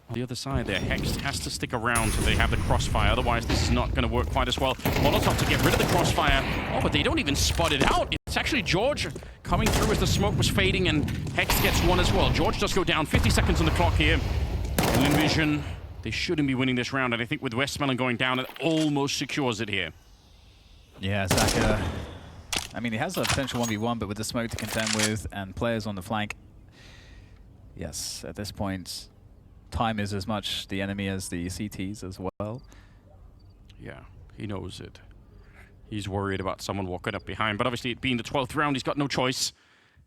on the other side there, Hext has to stick around so they have the crossfire. Otherwise, this is not going to work quite as well. Molotov to get rid of the crossfire. Oh, but they don't even spot it out. It's actually George coming through as the smoke was fading, and Hext gets one as well. George does go down. 50 seconds on the clock here. Lynn Vision, they shouldn't be winning this round, and I think with Westmelon going down, it almost secures it here. Yeah, Saka, I mean, he has a potential 1v1, but with the smoke to contend with and players on the flank, yes, at this point, time is as much the enemy as the CTs as well. Yeah, he knows it. He's worried about someone walking up behind, but obviously it being the 12th round, he's got no choice.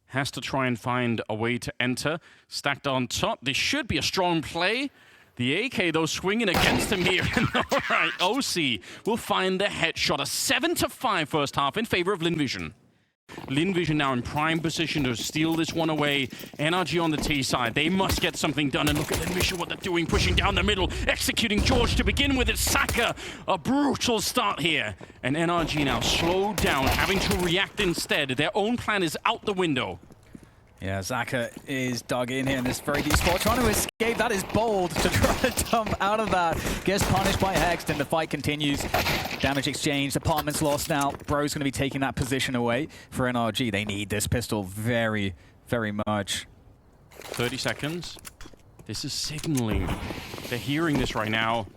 Has to try and find a way to enter. Stacked on top, this should be a strong play. The AK, though, swinging against him here. All right, OC will find the headshot. A 7-5 first half in favor of Lynn Vision. Lynn Vision now in prime position to steal this one away. NRG on the T side. They must get something done. And look at Lynn Vision, what they're doing, pushing down the middle, executing George to begin with. It's Saka. A brutal start here. And NRG now slowed down, having to react instead. Their own plan is out the window. Yeah, Saka is dug in here in this very deep spot, trying to escape. That is bold to try to jump out of that. Gets punished by Hext, and the fight continues. Damage exchange, apartments lost now. Bro's going to be taking that position away for NRG. They need this pistol very, very much. 30 seconds. This is signaling. They're hearing this right now.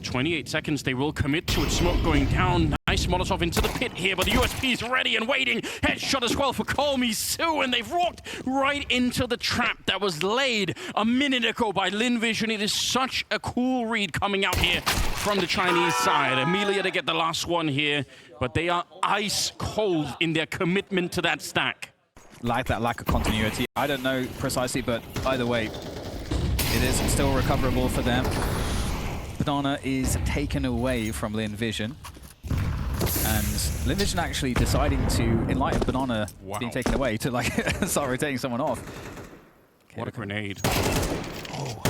28 seconds, they will commit to it. Smoke going down. Nice Molotov into the pit here, but the USP's ready and waiting. Headshot as well for Call Me Sue, and they've walked right into the trap that was laid a minute ago by Lynn Vision. It is such a cool read coming out here from the Chinese side. Amelia to get the last one here, but they are ice cold in their commitment to that stack. Like that lack of continuity. I don't know precisely, but either way, it is still recoverable for them. Banana is taken away from Lynn Vision. And Lynn Vision actually deciding to, in light of Banana being taken away, to like start rotating someone off. Okay, what a grenade. Oh.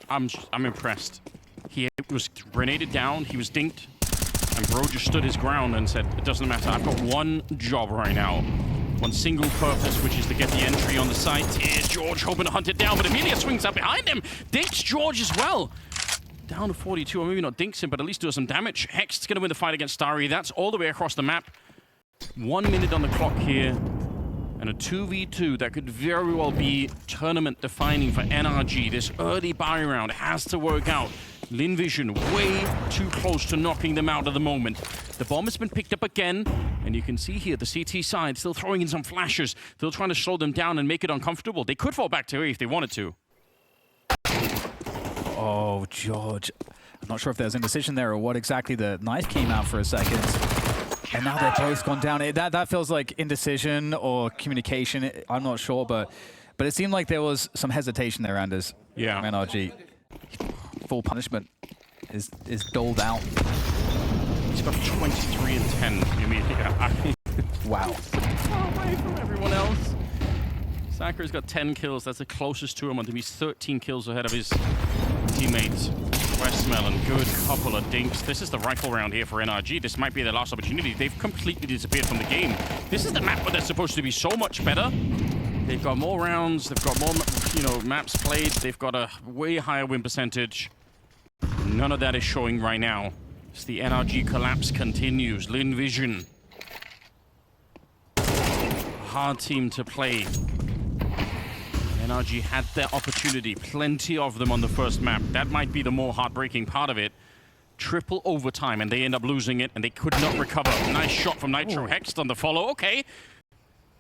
I'm impressed. He was grenaded down, he was dinked, and Bro just stood his ground and said, it doesn't matter, I've got one job right now. One single purpose, which is to get the entry on the site. Here's George hoping to hunt it down, but Amelia swings up behind him. Dinks George as well. Down to 42, or maybe not dinks him, but at least does some damage. Hext's going to win the fight against Starry. That's all the way across the map. 1 minute on the clock here. And a 2v2 that could very well be tournament defining for NRG. This early buy round has to work out. Lynn Vision way too close to knocking them out at the moment. The bomb has been picked up again, and you can see here the CT side still throwing in some flashes, still trying to slow them down and make it uncomfortable. They could fall back to A if they wanted to. Oh, George. I'm not sure if there's indecision there or what exactly. The knife came out for a second. And now they're both gone down. That feels like indecision or communication. I'm not sure, but it seemed like there was some hesitation there, Anders. Yeah. From NRG. Full punishment is doled out. He's got 23 and 10. I mean, yeah. Wow. Far away from everyone else. Saka's got 10 kills. That's the closest to him. And he's 13 kills ahead of his teammates. Westmelon, good couple of dinks. This is the rifle round here for NRG. This might be their last opportunity. They've completely disappeared from the game. This is the map where they're supposed to be so much better. They've got more rounds. They've got more, maps played. They've got a way higher win percentage. None of that is showing right now. As the NRG collapse continues. Lynn Vision. hard team to play. NRG had their opportunity, plenty of them on the first map. That might be the more heartbreaking part of it. Triple overtime, and they end up losing it, and they could not recover. Nice shot from Nitro. Hext on the follow. Okay.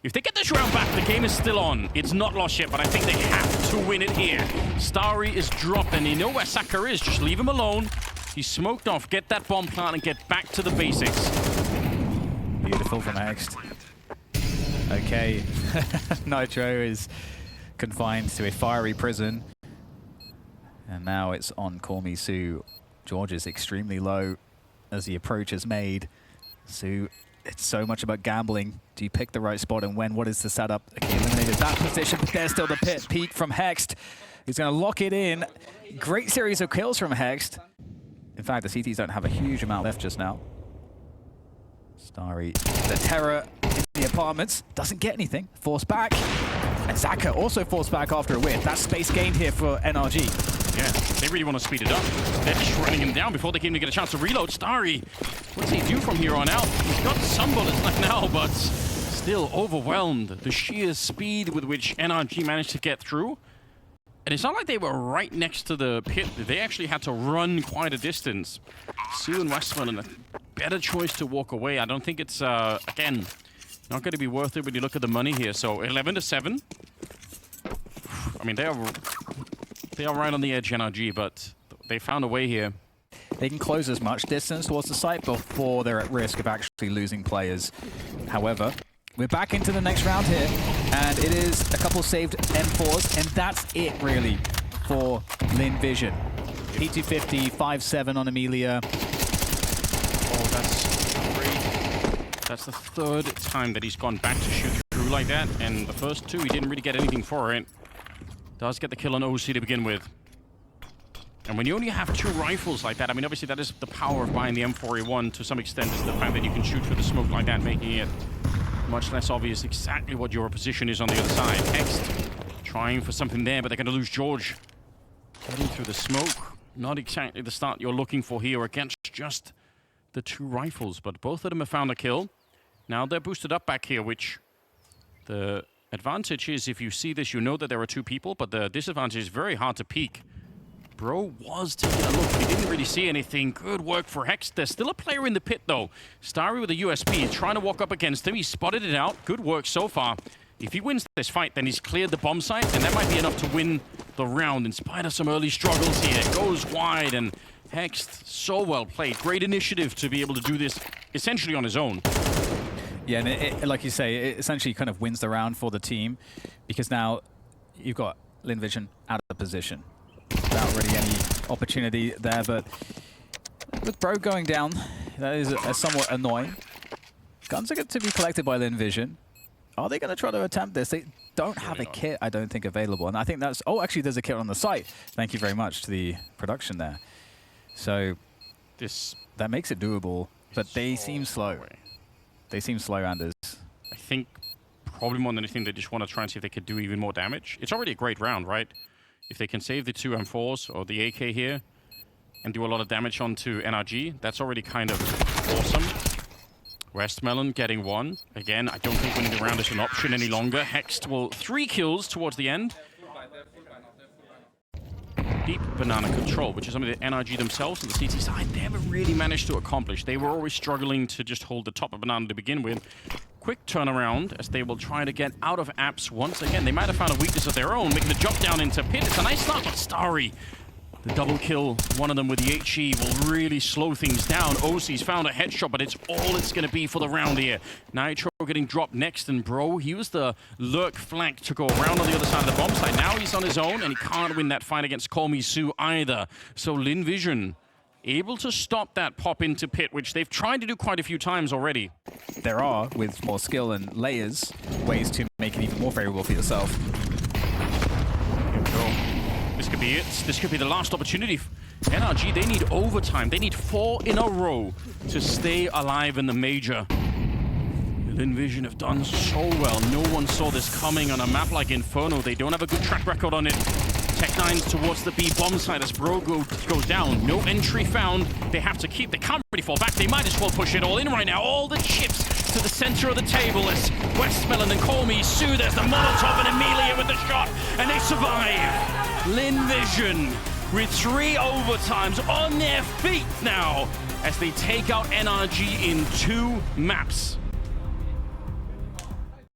If they get this round back, the game is still on. It's not lost yet, but I think they have to win it here. Starry is dropped, and you know where Saka is. Just leave him alone. He's smoked off. Get that bomb plant and get back to the basics. Beautiful from Hext. Okay. Nitro is confined to a fiery prison. And now it's on Call Su. George is extremely low as the approach is made. Su, it's so much about gambling. Do you pick the right spot and when? What is the setup? Okay, eliminated that position, but there's still the pit peek from Hext. He's going to lock it in. Great series of kills from Hext. In fact, the CTs don't have a huge amount left just now. Starry, the terror in the apartments, doesn't get anything. Forced back. And Zaka also forced back after a win. That's space gained here for NRG. Yeah, they really want to speed it up. They're just running him down before they can even get a chance to reload. Starry, what's he do from here on out? He's got some bullets left now, but still overwhelmed. The sheer speed with which NRG managed to get through. And it's not like they were right next to the pit. They actually had to run quite a distance. Su and Westman, a better choice to walk away. I don't think it's, again, not going to be worth it when you look at the money here. So 11-7. I mean, they are right on the edge, NRG, but they found a way here. They can close as much distance towards the site before they're at risk of actually losing players. However, we're back into the next round here, and it is a couple saved M4s, and that's it, really, for Lynn Vision. P250, 5-7 on Amelia. Oh, that's great. That's the third time that he's gone back to shoot through like that, and the first two, he didn't really get anything for it. Does get the kill on OC to begin with. And when you only have two rifles like that, I mean, obviously that is the power of buying the M4A1 to some extent, is the fact that you can shoot through the smoke like that, making it much less obvious exactly what your position is on the other side. Hext trying for something there, but they're going to lose George. Getting through the smoke. Not exactly the start you're looking for here against just the two rifles, but both of them have found a kill. Now they're boosted up back here, which the advantage is, if you see this, you know that there are two people, but the disadvantage is very hard to peek. Bro was taking a look. He didn't really see anything. Good work for Hex. There's still a player in the pit, though. Starry with a USP, trying to walk up against him. He spotted it out. Good work so far. If he wins this fight, then he's cleared the bomb site, and that might be enough to win the round in spite of some early struggles here. Goes wide, and Hex, so well played. Great initiative to be able to do this essentially on his own. Yeah, and it, like you say, it essentially kind of wins the round for the team, because now you've got Lynn Vision out of the position. Without really any opportunity there, but with Bro going down, that is somewhat annoying. Guns are going to be collected by Lynn Vision. Are they going to try to attempt this? They don't have a kit, I don't think, available. And I think that's... Oh, actually, there's a kit on the site. Thank you very much to the production there. So that makes it doable, but they seem slow. They seem slow, Anders. I think probably more than anything, they just want to try and see if they could do even more damage. It's already a great round, right? If they can save the two M4s or the AK here and do a lot of damage onto NRG, that's already kind of awesome. Westmelon getting one. Again, I don't think winning the round is an option any longer. Hext will 3 kills towards the end. Deep banana control, which is something that NRG themselves on the CT side, they haven't really managed to accomplish. They were always struggling to just hold the top of banana to begin with. Quick turnaround as they will try to get out of apps once again. They might have found a weakness of their own, making the jump down into pit. It's a nice start, but Starry, the double kill, one of them with the HE, will really slow things down. OC's found a headshot, but it's all it's going to be for the round here. Nitro getting dropped next, and Bro, he was the lurk flank to go around on the other side of the bomb site. Now he's on his own, and he can't win that fight against Call Su either. So Lynn Vision able to stop that pop into pit, which they've tried to do quite a few times already. There are, with more skill and layers, ways to make it even more favorable for yourself. Here we go. This could be it. This could be the last opportunity. NRG, they need overtime. They need 4 in a row to stay alive in the major. Lynn Vision have done so well. No one saw this coming on a map like Inferno. They don't have a good track record on it. Tech9 towards the B bomb side as Bro goes down. No entry found. They have to keep. They can't really fall back. They might as well push it all in right now. All the chips to the center of the table as Westmelon and Call Me Sue. There's the Molotov and Amelia with the shot, and they survive. Lynn Vision with 3 overtimes on their feet now as they take out NRG in 2 maps.